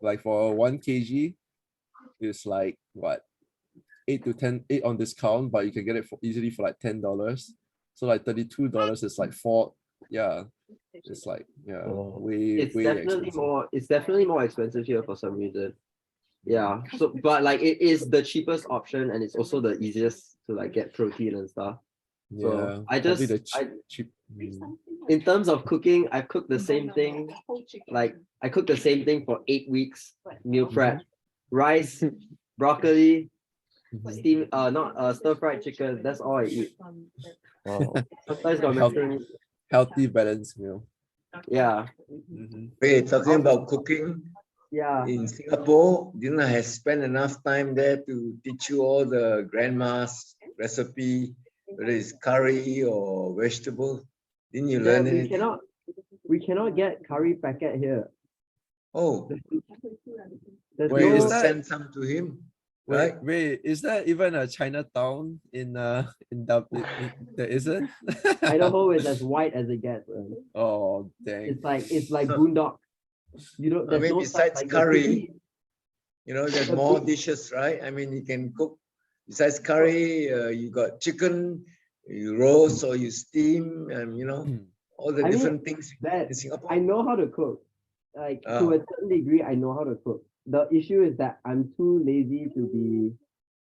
Like for 1 kg, it's like what, 8 on discount, but you can get it easily for like $10. So like $32 is like four. Yeah, it's like way Definitely expensive. more. It's definitely more expensive here for some reason. Yeah. So, but like it is the cheapest option, and it's also the easiest to like get protein and stuff. So I just cheap. In terms of cooking, I cook the same thing. Like I cook the same thing for 8 weeks. Meal prep, rice, broccoli, steam. Not stir-fried chicken. That's all I eat. Sometimes got healthy balanced meal. Yeah. Wait, talking about cooking. Yeah. In Singapore, didn't I have spent enough time there to teach you all the grandma's recipe, whether it's curry or vegetable? Didn't you learn anything? We cannot get curry packet here. Oh, Wait, is that send some to him? Right? Wait, is that even a Chinatown in Dublin? There isn't. Idaho is as white as it gets. Oh dang! It's like boondock. You know, I mean, no besides like curry, there's more dishes, right? I mean, you can cook. Besides curry, you got chicken, you roast or you steam, and all the different things in Singapore. I know how to cook. Like to a certain degree, I know how to cook. the issue is that I'm too lazy to be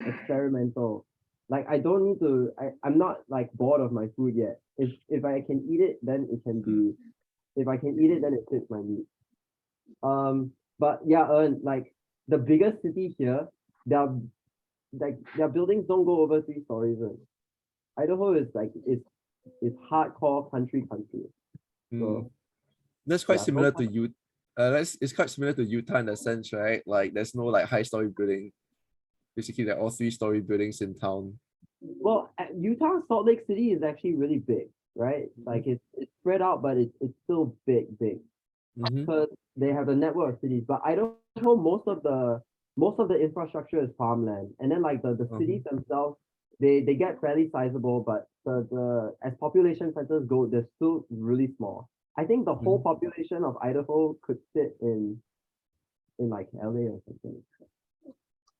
experimental. Like I don't need to. I'm not like bored of my food yet. If I can eat it, then it can be. If I can eat it, then it fits my needs. But yeah, like the biggest city here, their buildings don't go over 3 stories. Idaho is like it's hardcore country. So that's quite yeah, similar to you. It's quite similar to Utah in a sense, right? Like there's no like high story building. Basically, they're all 3-story buildings in town. Well, Utah, Salt Lake City is actually really big, right? Like it's spread out, but it's still big. Because they have a network of cities. But Idaho, most of the infrastructure is farmland, and then like the cities themselves, they get fairly sizable, but the as population centers go, they're still really small. I think the whole population of Idaho could fit in like LA or something.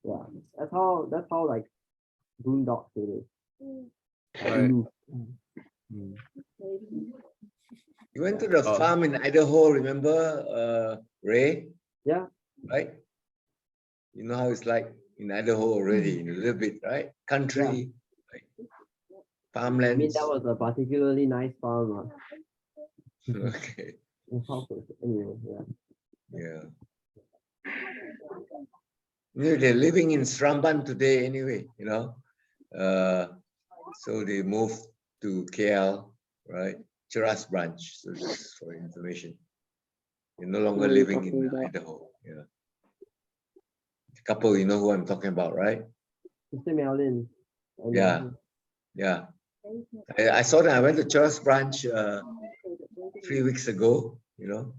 Yeah, that's how like boondocks it is. Right. You went to the farm in Idaho, remember, Ray? Yeah. Right? You know how it's like in Idaho already, in a little bit, right? Country, like farmland. I mean, that was a particularly nice farm. Okay. Anyway, yeah. Yeah. They're living in Sramban today anyway, you know. So they moved to KL, right? Cheras branch. So just for information. They're no longer living in Idaho. Yeah. The couple, you know who I'm talking about, right? Mr. Melvin. Yeah. Yeah. I saw them. I went to Cheras branch 3 weeks ago, you know.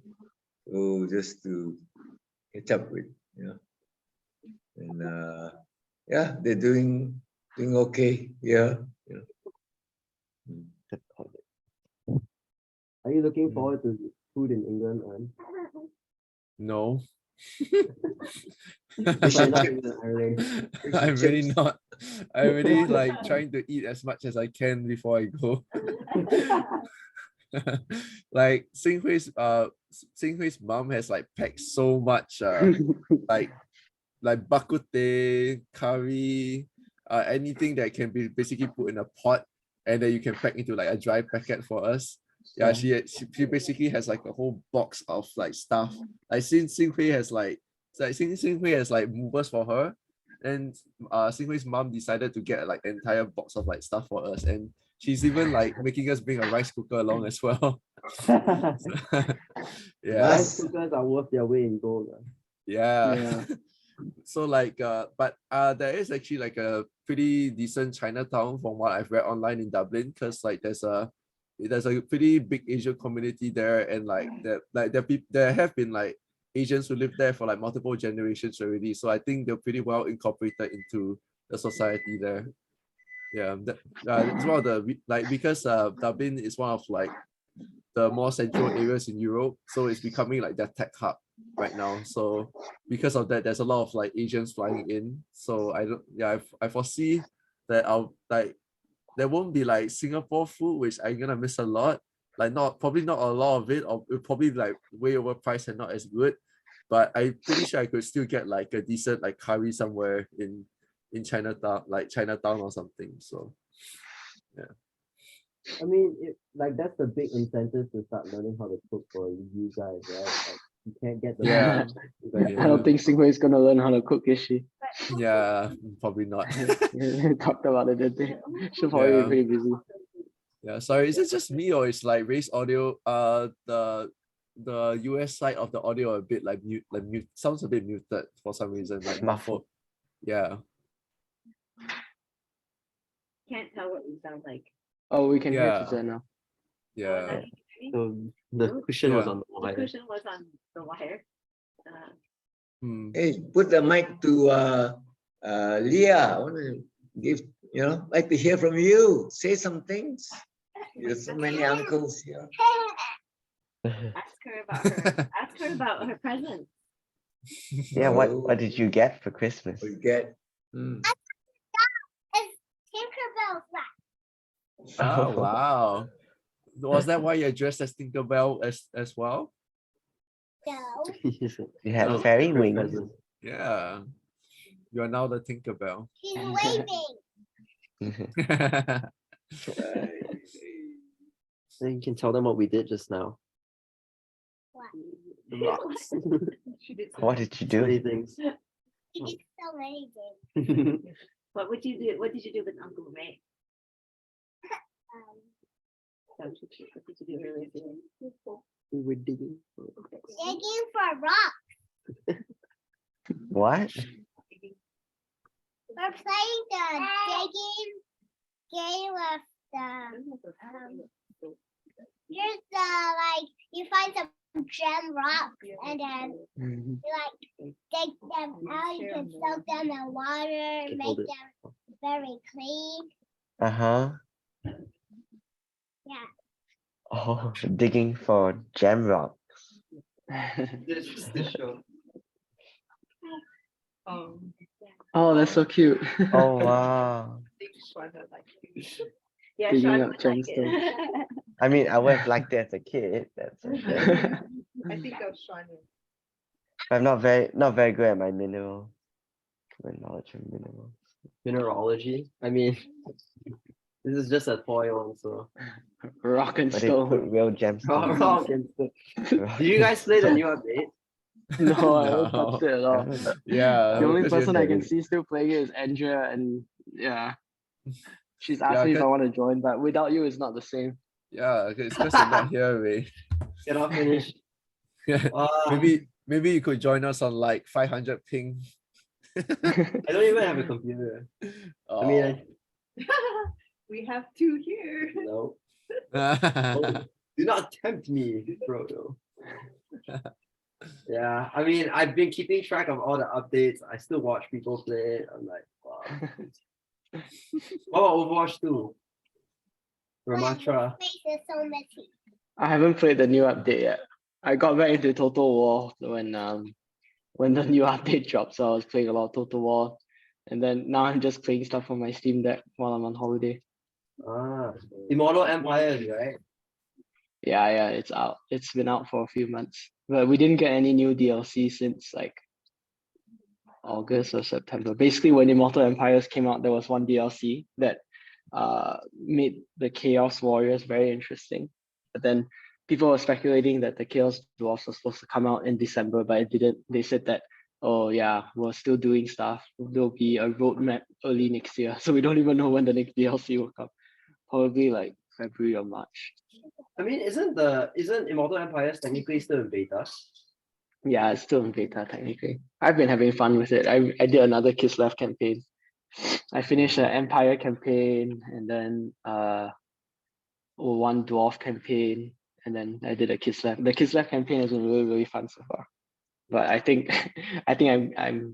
So just to catch up with, you know. And yeah, they're doing okay. Yeah. Are you looking forward to food in England, Ern? No. Sorry, not England, Ireland. I'm really not. I'm really like trying to eat as much as I can before I go. Like Xinghui's mom has like packed so much like bak kut teh, curry, anything that can be basically put in a pot and then you can pack into like a dry packet for us. Yeah, she basically has like a whole box of like stuff. Like since Xinghui has like movers for her, and Xinghui's mom decided to get like an entire box of like stuff for us, and she's even like making us bring a rice cooker along as well. Yeah, Rice cookers are worth their weight in gold. yeah. So like but there is actually like a pretty decent Chinatown from what I've read online in Dublin, because like there's a pretty big Asian community there, and like there have been like Asians who live there for like multiple generations already, so I think they're pretty well incorporated into the society there. Yeah, it's one of the like, because Dublin is one of like the more central areas in Europe, so it's becoming like their tech hub right now. So because of that, there's a lot of like Asians flying in. So I foresee that there won't be like Singapore food, which I'm gonna miss a lot. Like probably not a lot of it, or probably like way overpriced and not as good. But I'm pretty sure I could still get like a decent like curry somewhere in Chinatown, like Chinatown or something. So yeah. I mean, like that's the big incentive to start learning how to cook for you guys, right? Like you can't get the I don't think Singhua is gonna learn how to cook, is she? Yeah, probably not. We talked about it that day. She'll probably be pretty busy. Yeah, sorry, is it just me or is like Ray's audio the US side of the audio a bit like mute, sounds a bit muted for some reason, like muffled. Yeah. Can't tell what you sound like. Oh, we can hear Yeah. Suzanne now. Yeah. So the cushion was on the The wire. cushion was on the wire. Hey, put the mic to Leah. I want to give, like to hear from you. Say some things. There's so many uncles here. Ask her about her presents. Yeah, what did you get for Christmas? We get. Tinkerbell flag. Oh wow. Was that why you're dressed as Tinkerbell as well? No. You had fairy wings. Yeah. You are now the Tinkerbell. He's waving. Then you can tell them what we did just now. What? The rocks. What did you So many do? things. He did so many things. What would you do? What did you do with Uncle Ray? What did you do earlier today? We were digging. Digging for rocks. What? We're playing the digging game with the here's the like you find some gem rocks and then you like dig them out. You can soak them in water, make them very clean. Uh-huh. Yeah. Oh, digging for gem rocks. Just to show. Oh, that's so cute. Oh, wow. Yeah, Digging Sean up would like gemstones. it. I mean, I would have liked it as a kid. That's okay. I think of Sean. I'm not very good at my minerals. My knowledge of minerals. Mineralogy. I mean, this is just a toy one, so. Rock and But they put stone. real gemstones. Rock and stone. Did you guys play the new update? No, I haven't touched it at all. Yeah. The only because person you're I can very- see still playing it is Andrea, and yeah. She's asked Yeah, me if I cause- want to join, but without you, it's not the same. Yeah, it's because you're not here, Ray. Cannot finish. Yeah. Ah, Maybe you could join us on like 500 ping. I don't even have a computer. I mean, We have two here. no. Oh. Do not tempt me, Frodo. Yeah, I mean, I've been keeping track of all the updates. I still watch people play it. I'm like, wow. What about Overwatch 2? Ramatra. Face is so messy. I haven't played the new update yet. I got back into Total War when the new update dropped, so I was playing a lot of Total War. And then now I'm just playing stuff on my Steam Deck while I'm on holiday. Ah, Immortal Empires, right? Yeah, it's out. It's been out for a few months. But we didn't get any new DLC since like August or September. Basically, when Immortal Empires came out, there was one DLC that made the Chaos Warriors very interesting. But then people were speculating that the Chaos Dwarfs were supposed to come out in December, but it didn't. They said that, oh yeah, we're still doing stuff. There'll be a roadmap early next year. So we don't even know when the next DLC will come. Probably like February or March. I mean, isn't Immortal Empires technically still in beta? Yeah, it's still in beta technically. I've been having fun with it. I did another Kislev campaign. I finished an Empire campaign and then one Dwarf campaign, and then I did a Kislev. The Kislev campaign has been really fun so far. But I think I'm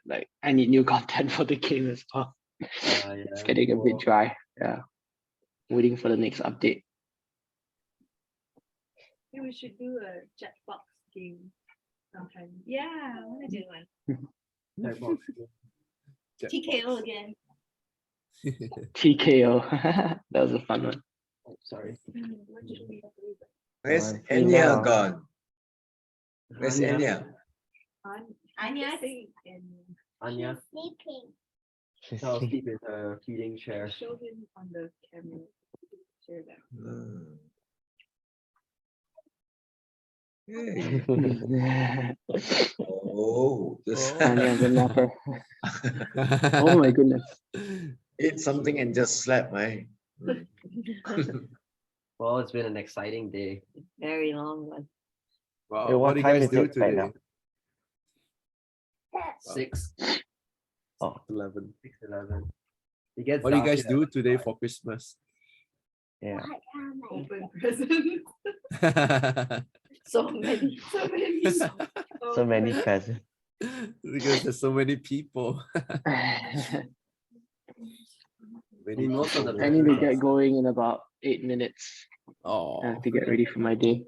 like I need new content for the game as well. It's getting a bit dry. Yeah. Waiting for the next update. Maybe we should do a Jetbox game sometime. Yeah, I want to do one. Jackbox. TKO again. TKO. That was a fun one. Oh, sorry. Where's Fine. Enya Yeah. gone? Where's Anya. Enya? Anya. Anya Sleeping. fell asleep in her feeding chair. Show him on the camera. Share that. Hey. Oh, this. Anya the napper. Oh my goodness. Eat something and just slap, my. Well, it's been an exciting day. Very long one. Wow, Hey, what what do you time guys is do it right today? now? 6, Oh, 11. 11. It gets What do you dark guys at do like today 5. for Christmas? yeah. What am I? Open present. So many. So many. So many presents. Because there's so many people. Many Most of the people. I need to get going in about 8 minutes. I Oh, have to get ready for my day.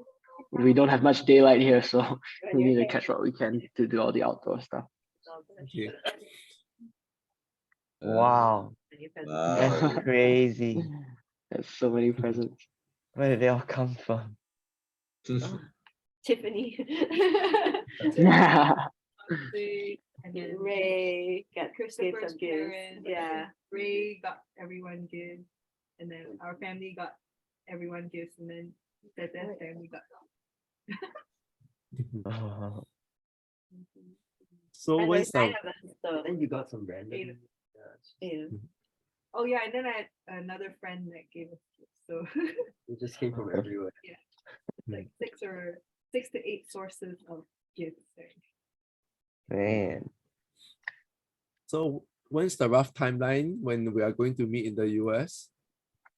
We don't have much daylight here, so we need to catch what we can to do all the outdoor stuff. okay. Wow, Wow. that's crazy. There's so many presents. Where did they all come from? Tiffany. sick, and then Ray got Christopher's some gifts. parents. Yeah. Ray got everyone gifts, and then our family got everyone gifts, and then Tete's family got. So And when's there's 9 the of us, so And you got some random. Eight. yeah. Oh yeah, and then I had another friend that gave us gifts, so It just came from everywhere. like 6 to 8 sources of gifts. Man. so when's the rough timeline when we are going to meet in the US?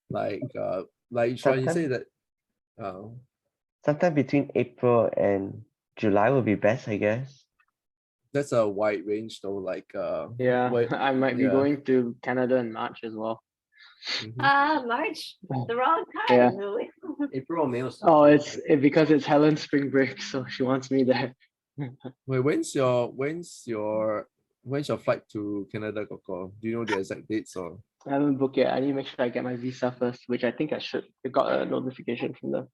Like Chuan, you say that Sometime between April and July will be best, I guess. that's a wide range though, like Yeah, what- I might be yeah. going to Canada in March as well. March, the wrong time. Yeah. Really. April or May or Oh, something. because it's Helen's spring break, so she wants me there. Wait, when's your flight to Canada, Coco? Do you know the exact dates or? I haven't booked yet. I need to make sure I get my visa first, which I think I should. I got a notification from them.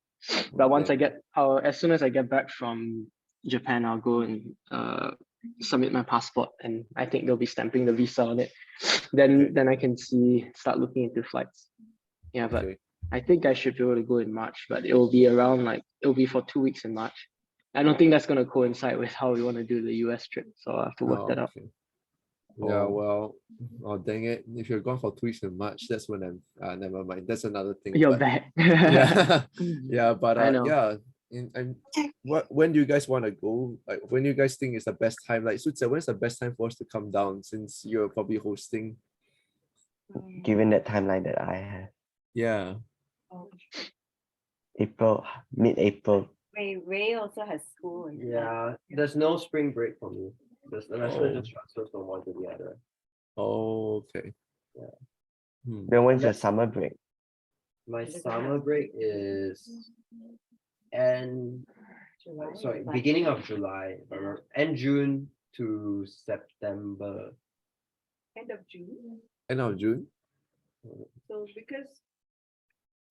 But once I get, as soon as I get back from Japan, I'll go and submit my passport, and I think they'll be stamping the visa on it. Then I can start looking into flights. Yeah, but Okay. I think I should be able to go in March, but it will be around it'll be for 2 weeks in March. I don't think that's going to coincide with how we want to do the US trip, so I'll have to work that out. Okay. Yeah, well, oh dang it! If you're gone for 2 weeks in March, that's when I'm. Never mind. That's another thing. You're but- back. Yeah, yeah, but I know. yeah. When do you guys want to go? Like, when do you guys think is the best time? Like, Sutze, when's the best time for us to come down? Since you're probably hosting. Given that timeline that I have. Yeah. April, mid-April. Ray also has school. And Yeah, there's no spring break for me. The semester Oh. just transfers from one to the other. Oh, okay. Yeah. Then when's your summer break? My summer break is beginning of July, if I remember, end June to September. End of June. End of June. So because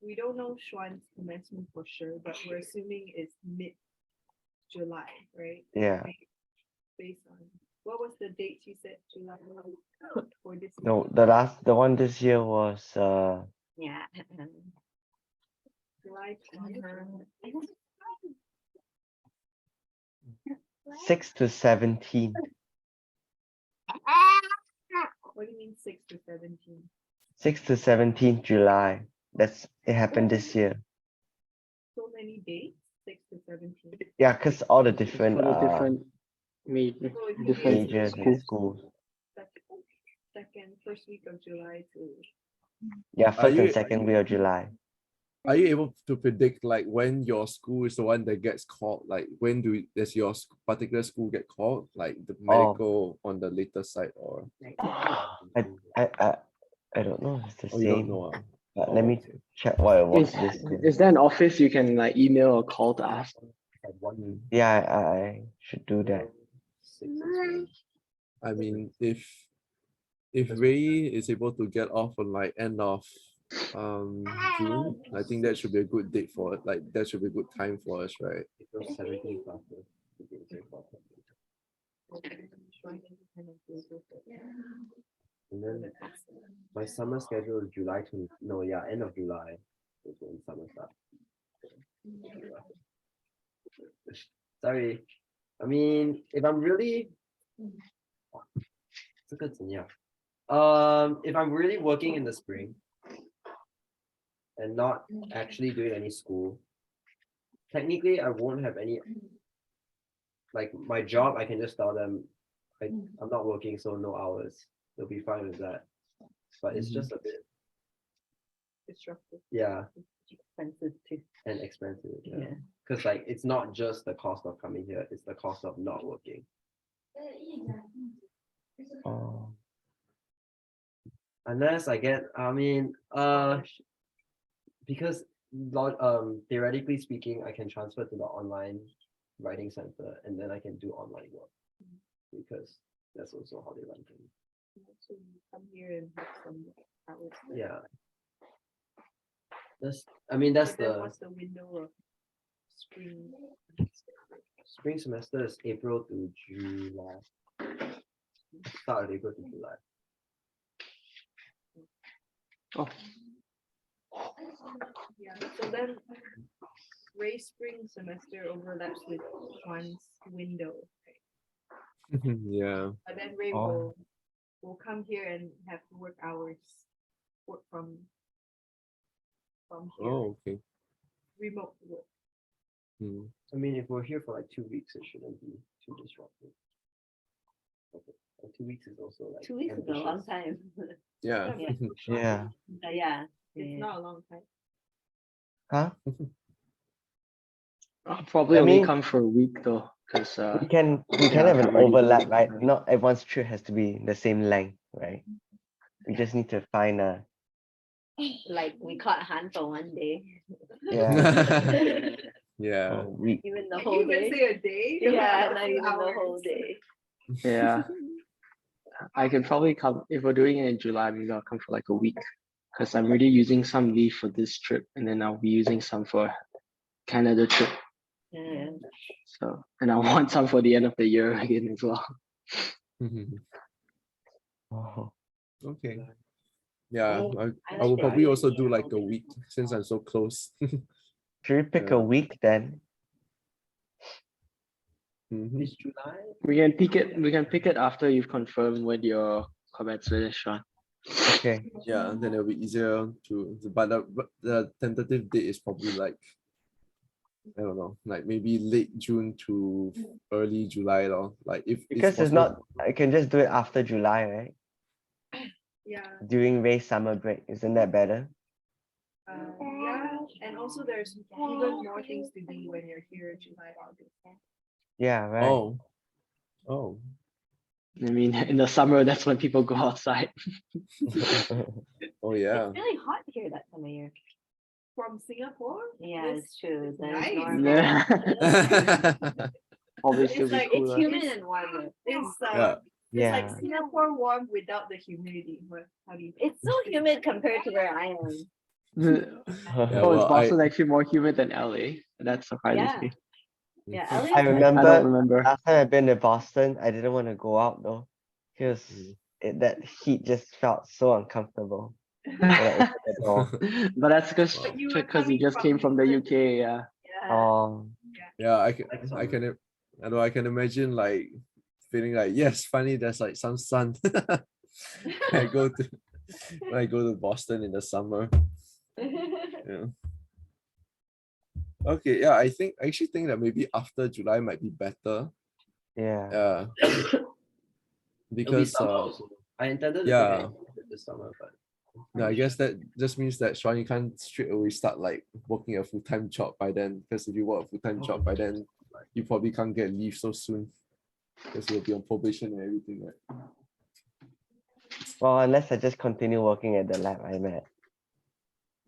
we don't know Xuan's commencement for sure, but we're assuming it's mid-July, right? Yeah. Based on what was the date you said, July for this? No, the one this year was yeah. July 20th. 6 to 17. What do you mean 6 to 17? 6 to 17 July. It happened this year. So many dates, 6 to 17. Yeah, because all the different For the different major, So it different means majors schools. and schools. First week of July to. Yeah, first you- and second week of July. Are you able to predict like when your school is the one that gets called? Like when does your particular school get called? Like the medical on the later side or? I don't know. It's the Oh, you don't same. know. But let me check what it was Is, this year. is there an office you can email or call to ask? Yeah, I should do that. I mean, if Ray is able to get off on like end of June, I think that should be a good date for it. Like that should be a good time for us, right? April 17th after. And then my summer schedule is July 20. No, yeah, end of July is when summer starts. Sorry, I mean, if I'm really, if I'm really working in the spring and not actually doing any school, technically I won't have any. Like my job, I can just tell them I'm not working, so no hours. They'll be fine with that. But it's just a bit disruptive. Yeah. Expensive too. And expensive. Yeah. Because like it's not just the cost of coming here, it's the cost of not working. Oh. Unless I get, because theoretically speaking, I can transfer to the online writing center and then I can do online work because that's also how they run things. So you come here and have some hours. Yeah. That's But then the what's the window of spring. Spring semester is April to July. Start of April to July. Oh, Yeah, so then Ray's spring semester overlaps with Juan's window. Yeah. But then Ray Oh. will come here and have work hours, work from here, Oh, okay. remote work. Hmm. I mean, if we're here for like 2 weeks, it shouldn't be too disruptive. Okay. And 2 weeks is also like 2 weeks is a long ambitious. time. Yeah. Yeah. Yeah. Yeah. It's not a long time. Huh? I'll probably I only mean- come for a week though, because We can yeah, have an I'm already overlap, doing right? it. Not everyone's trip has to be the same length, right? We just need to find a Like we caught Han for one day. yeah. Yeah. week. Even the Can whole you even day. say a day? Yeah, A not few even the whole hours. day. Yeah, I can probably come if we're doing it in July. Maybe I'll come for like a week, because I'm already using some leave for this trip, and then I'll be using some for Canada trip. Yeah. So, and I want some for the end of the year again as well. Oh. Okay. Yeah, Oh, I like will the probably idea also of do like a holiday. week since I'm so close. Should we pick Yeah. a week then? Mhm. This July, We can pick it. We can pick it after you've confirmed when your comments with Sean. Okay. Yeah, then it'll be easier but the tentative date is probably like, I don't know, like maybe late June to early July, lor. Like if Because it's possible. not, I can just do it after July, right? Yeah, During Ray's summer break. Isn't that better? yeah, and also there's even more things to do when you're here in July, August. Yeah, right. Oh. Oh. I mean, in the summer, that's when people go outside. Oh yeah. It's really hot here that time of year. From Singapore? Yeah, it's true. That nice. is normal. Yeah. Probably It's still be like- It's cooler. humid and warmer. It's Yeah. it's like Yeah. Singapore warm without the humidity. How do you? It's so humid compared to where I am. Yeah, Oh, is well, Boston actually more humid than LA? That surprises Yeah. me. Yeah, I LA is I remember don't remember. last time I've been to Boston, I didn't want to go out though. Because that heat just felt so uncomfortable when I opened the door. But that's because But you were you coming just from came from the England. UK, yeah. Yeah. Oh, Yeah, I Like can summer. I know I can imagine like feeling like, yes, finally there's like some sun. when I go to Boston in the summer. Yeah. Okay, yeah, I actually think that maybe after July might be better. yeah. Yeah. it'll be Because summer also. I intended to yeah. take it this summer, but no, I guess that just means that Sean, you can't straight away start like working a full-time job by then. Because if you work a full-time job by then, you probably can't get leave so soon. Because you'll be on probation and everything, right? Well, unless I just continue working at the lab I'm at.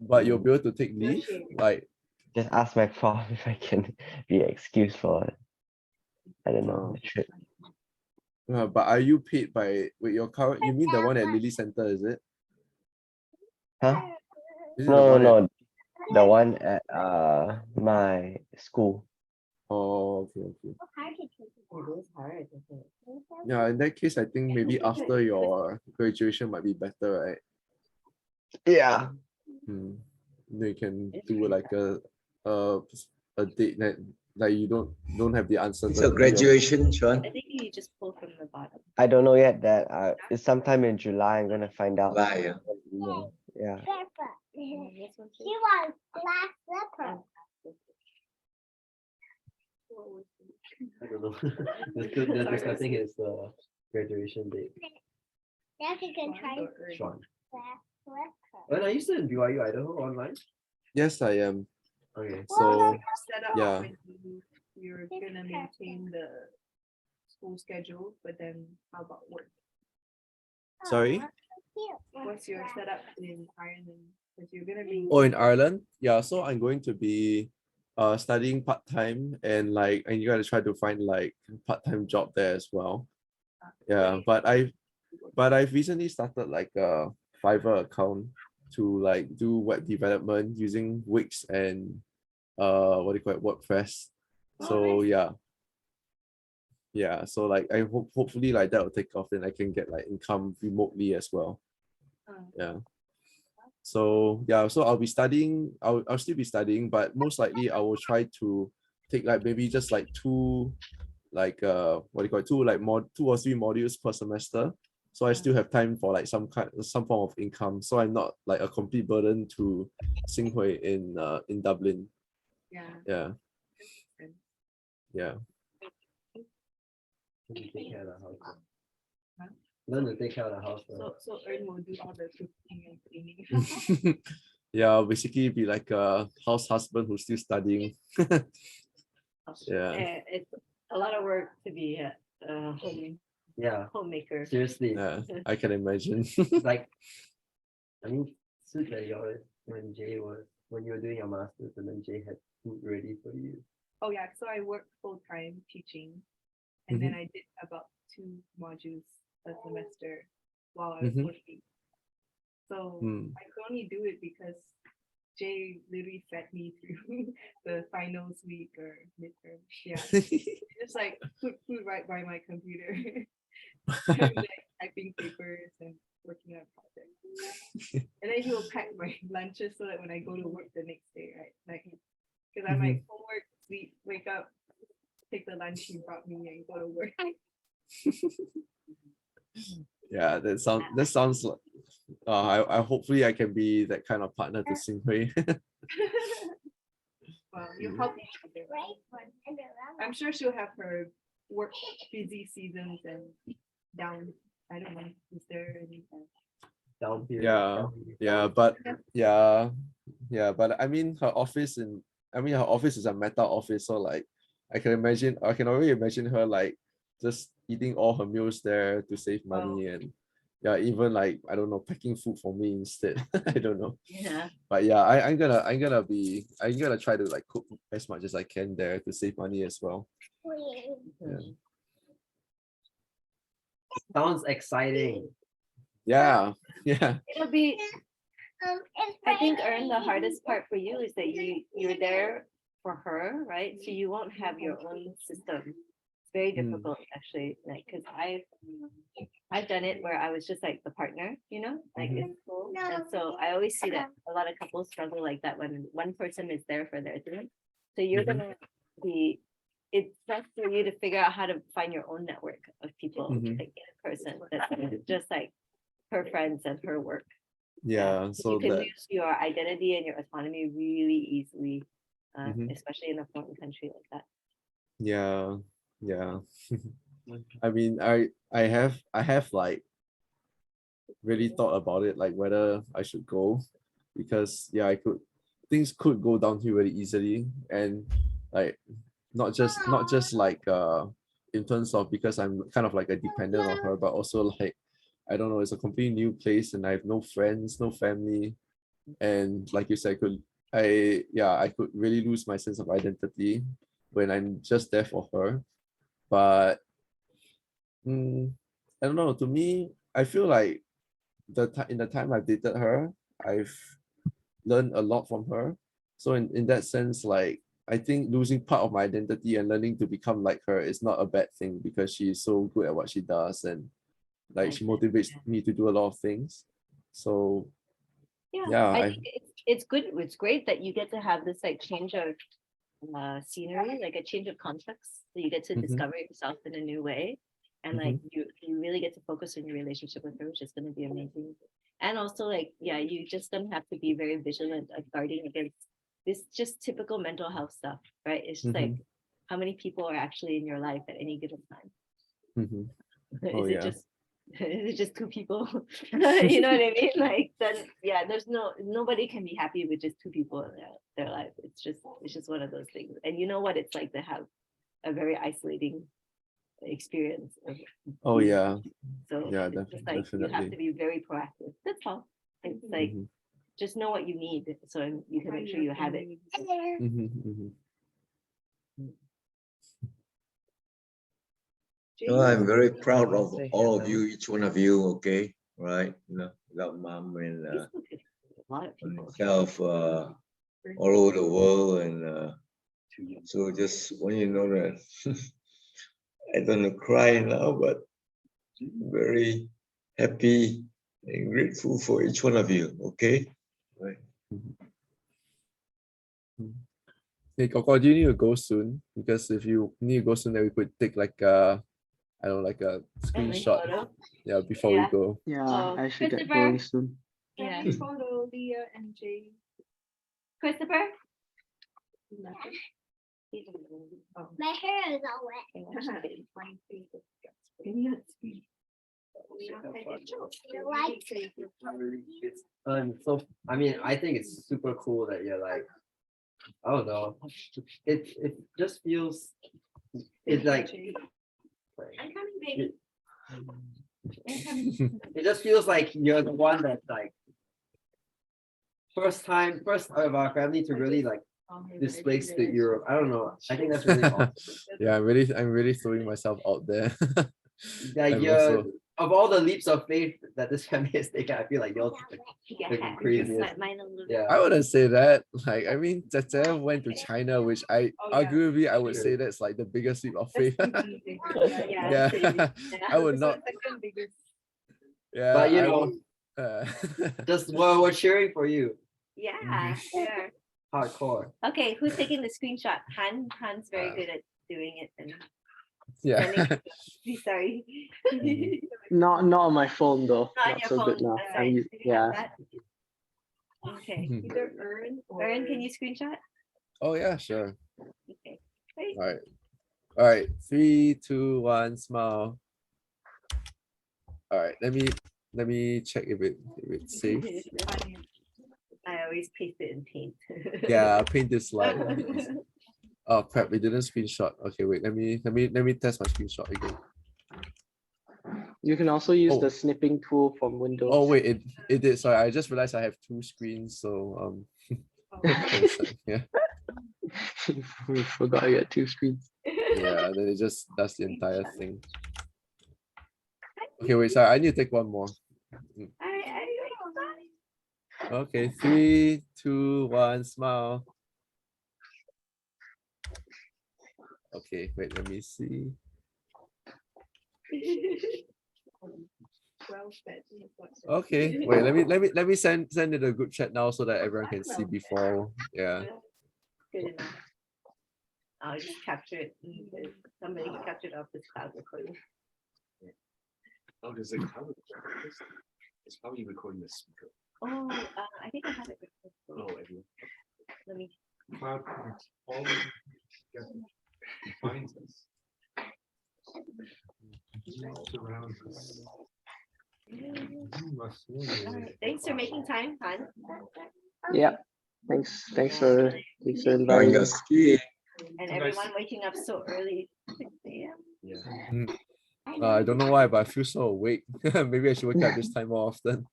But you'll be able to take leave, like Just ask my prof if I can be excused for it. I don't know, Oh. the trip. but are you paid by with your current? You mean the one at Lily Center, is it? Huh? Is it the No, one no, at? no. The one at my school. Oh, okay, okay. It is hard, isn't it? Yeah, in that case, I think maybe after your graduation might be better, right? Yeah. Hmm. Then you can do like a date that like you don't have the uncertainty. It's your of- graduation, Sean. I think you just pull from the bottom. I don't know yet that it's sometime in July. I'm gonna find out. July, yeah. Yeah. Pepper. This one too? She wants black slipper. I don't know. They're discussing his graduation date. Now she can try Sean. black slipper. When are you still in BYU Idaho online? Yes, I am. Okay. So Set up yeah. when you're gonna maintain the school schedule, but then how about work? Sorry. What's your setup in Ireland? Because you're gonna be. Oh, in Ireland, yeah. So I'm going to be studying part-time and like you gotta try to find like part-time job there as well. Yeah, but I've recently started like a Fiverr account to like do web development using Wix and what do you call it, WordPress. So yeah, so like I hopefully like that will take off and I can get like income remotely as well. Yeah. So yeah, so I'll be studying, I'll still be studying, but most likely I will try to take like maybe just like two like what do you call it, two or three modules per semester. So I still have time for like some form of income. So I'm not like a complete burden to Singhui in Dublin. Yeah. Yeah. Take care of the house. Learn to take care of the house. So Ern will do all the cooking and cleaning. Yeah, basically be like a house husband who's still studying. Yeah. It's a lot of work to be a homemaker. Seriously. Yeah, I can imagine. Like, I mean, suit that when you were doing your masters and then Jay had food ready for you. Oh yeah, so I worked full time teaching, and then I did about 2 modules a semester while I was working. So I could only do it because Jay literally fed me through the finals week or midterm. Yeah, just like put food right by my computer, and, like, typing papers and working on projects. And then he will pack my lunches so that when I go to work the next day, right, like, because I'm like homework, sleep, wake up, take the lunch he brought me, and go to work. Yeah, that sounds like I hopefully I can be that kind of partner to Singhui. Well, you help each other. I'm sure she'll have her work busy seasons and down. I don't know. Is there any? Down here. But I mean her office is a meta office, so like I can already imagine her like just eating all her meals there to save money and even like I don't know, packing food for me instead. I don't know. Yeah. But yeah, I'm gonna try to like cook as much as I can there to save money as well. Yeah. Sounds exciting. Yeah. It'll be. I think, Ern, the hardest part for you is that you're there for her, right? So you won't have your own system. It's very difficult, actually. Like, because I've done it where I was just like the partner, like in school. And so I always see that a lot of couples struggle like that when one person is there for their thing. So you're gonna be. It's best for you to figure out how to find your own network of people, like in person, that's just like her friends and her work. Yeah, so you can that lose your identity and your autonomy really easily, especially in a foreign country like that. yeah. I mean, I have like really thought about it, like whether I should go, because things could go downhill really easily, and like not just like in terms of because I'm kind of like a dependent on her, but also like I don't know, it's a completely new place and I have no friends, no family, and like you said, I could really lose my sense of identity when I'm just there for her. But I don't know, to me I feel like in the time I've dated her, I've learned a lot from her. So in that sense, like I think losing part of my identity and learning to become like her is not a bad thing, because she's so good at what she does and like she motivates me to do a lot of things. So I think it's good. It's great that you get to have this like change of scenery, like a change of context. So you get to discover yourself in a new way. And like you really get to focus on your relationship with her, which is going to be amazing. And also like, you just don't have to be very vigilant of guarding against this just typical mental health stuff, right? It's just like how many people are actually in your life at any given time. Is it just 2 people? You know what I mean? Like then nobody can be happy with just 2 people in their life. It's just one of those things. And you know what it's like to have a very isolating experience. So it's just like you have to be very proactive. That's all. It's like just know what you need so you can make sure you have it. No, I'm very proud of all of you, each one of you. Okay, right? Without mom and myself, all over the world, and so just want you to know that I don't want to cry now, but very happy and grateful for each one of you. Okay. Right. Hey, Coco, do you need to go soon? Because if you need to go soon, then we could take like a, I don't know, like a screenshot. Yeah, before we go. Yeah, I should get Christopher? going soon. Yeah. Photo, Leah and Jay. Christopher? My hair is all wet. So I mean, I think it's super cool that you're like, I don't know. It just feels, it's like, I'm coming, baby. it just feels like you're the one that's like first out of our family to really like displace to Europe. I don't know. I think that's really awesome. Yeah, I'm really throwing myself out there. Like I'm you're also- of all the leaps of faith that this family has taken, I feel like you're the craziest. Yeah. I wouldn't say that. Like, I mean, Tete went to China, which arguably I would say that's like the biggest leap of faith. Yeah, I would not. Yeah, But you I know, would- just we're cheering for you. Yeah, sure. Hardcore. Okay, who's taking the screenshot? Han's very good at doing it and yeah. sending it. Sorry. Not on my phone though. Not on Not your so good phone. now. That's right. Yeah. Okay. Either Earn or Erin, can you screenshot? Oh yeah, sure. Okay. Great. All right. 3, 2, 1, smile. All right. Let me check if it's safe. I always paste it in Paint. Yeah, paint this slide. Oh crap! We didn't screenshot. Okay, wait. Let me test my screenshot again. You can also use Oh. the snipping tool from Windows. Oh wait, it did. Sorry, I just realized I have 2 screens. So yeah. We forgot you had 2 screens. Yeah, then it just does the entire thing. Okay, wait, sorry, I need to take one more. Okay, 3, 2, 1, smile. Okay, wait, let me see. Okay, wait, let me send it a group chat now so that everyone can see before. Yeah. Good enough. I'll just capture it. Somebody capture it off this cloud recording. Oh, there's a cloud recording. It's probably recording the speaker. Oh, I think I have it recorded. Oh, I do. Let me. Cloud points all finds us. Surrounds us. Thanks for making time, Han. Yeah. Thanks for inviting Going us. skiing. And everyone waking up so early. 6 a.m. Yeah. I don't know why, but I feel so awake. Maybe I should wake up this time more often.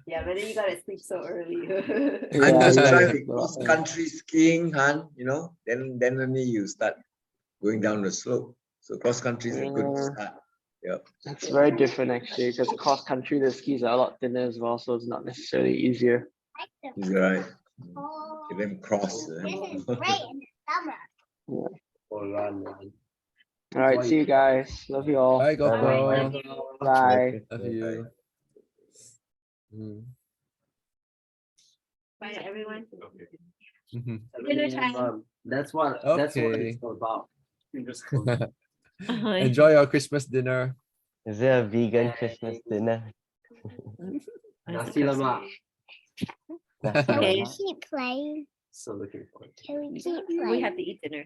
Yeah, but then you gotta sleep so early. I'm just Yeah, trying cross country skiing, Han. You know, then only you start going down the slope. So cross country is a good start. Yep. It's very different actually, because cross country the skis are a lot thinner as well, so it's not necessarily easier. He's right. Get them cross. This is great in the summer. Yeah. Or run, man. All right, see you guys. Love you all. Bye, Gopo. Bye. Love you. Mm. Bye, everyone. Mhm. Dinner time. That's what Okay. it's all about. Enjoy your Christmas dinner. Is there a vegan Christmas dinner? Nasi lemak. Nasi Can we lemak? keep playing? So looking forward. Can we keep We playing? have to eat dinner.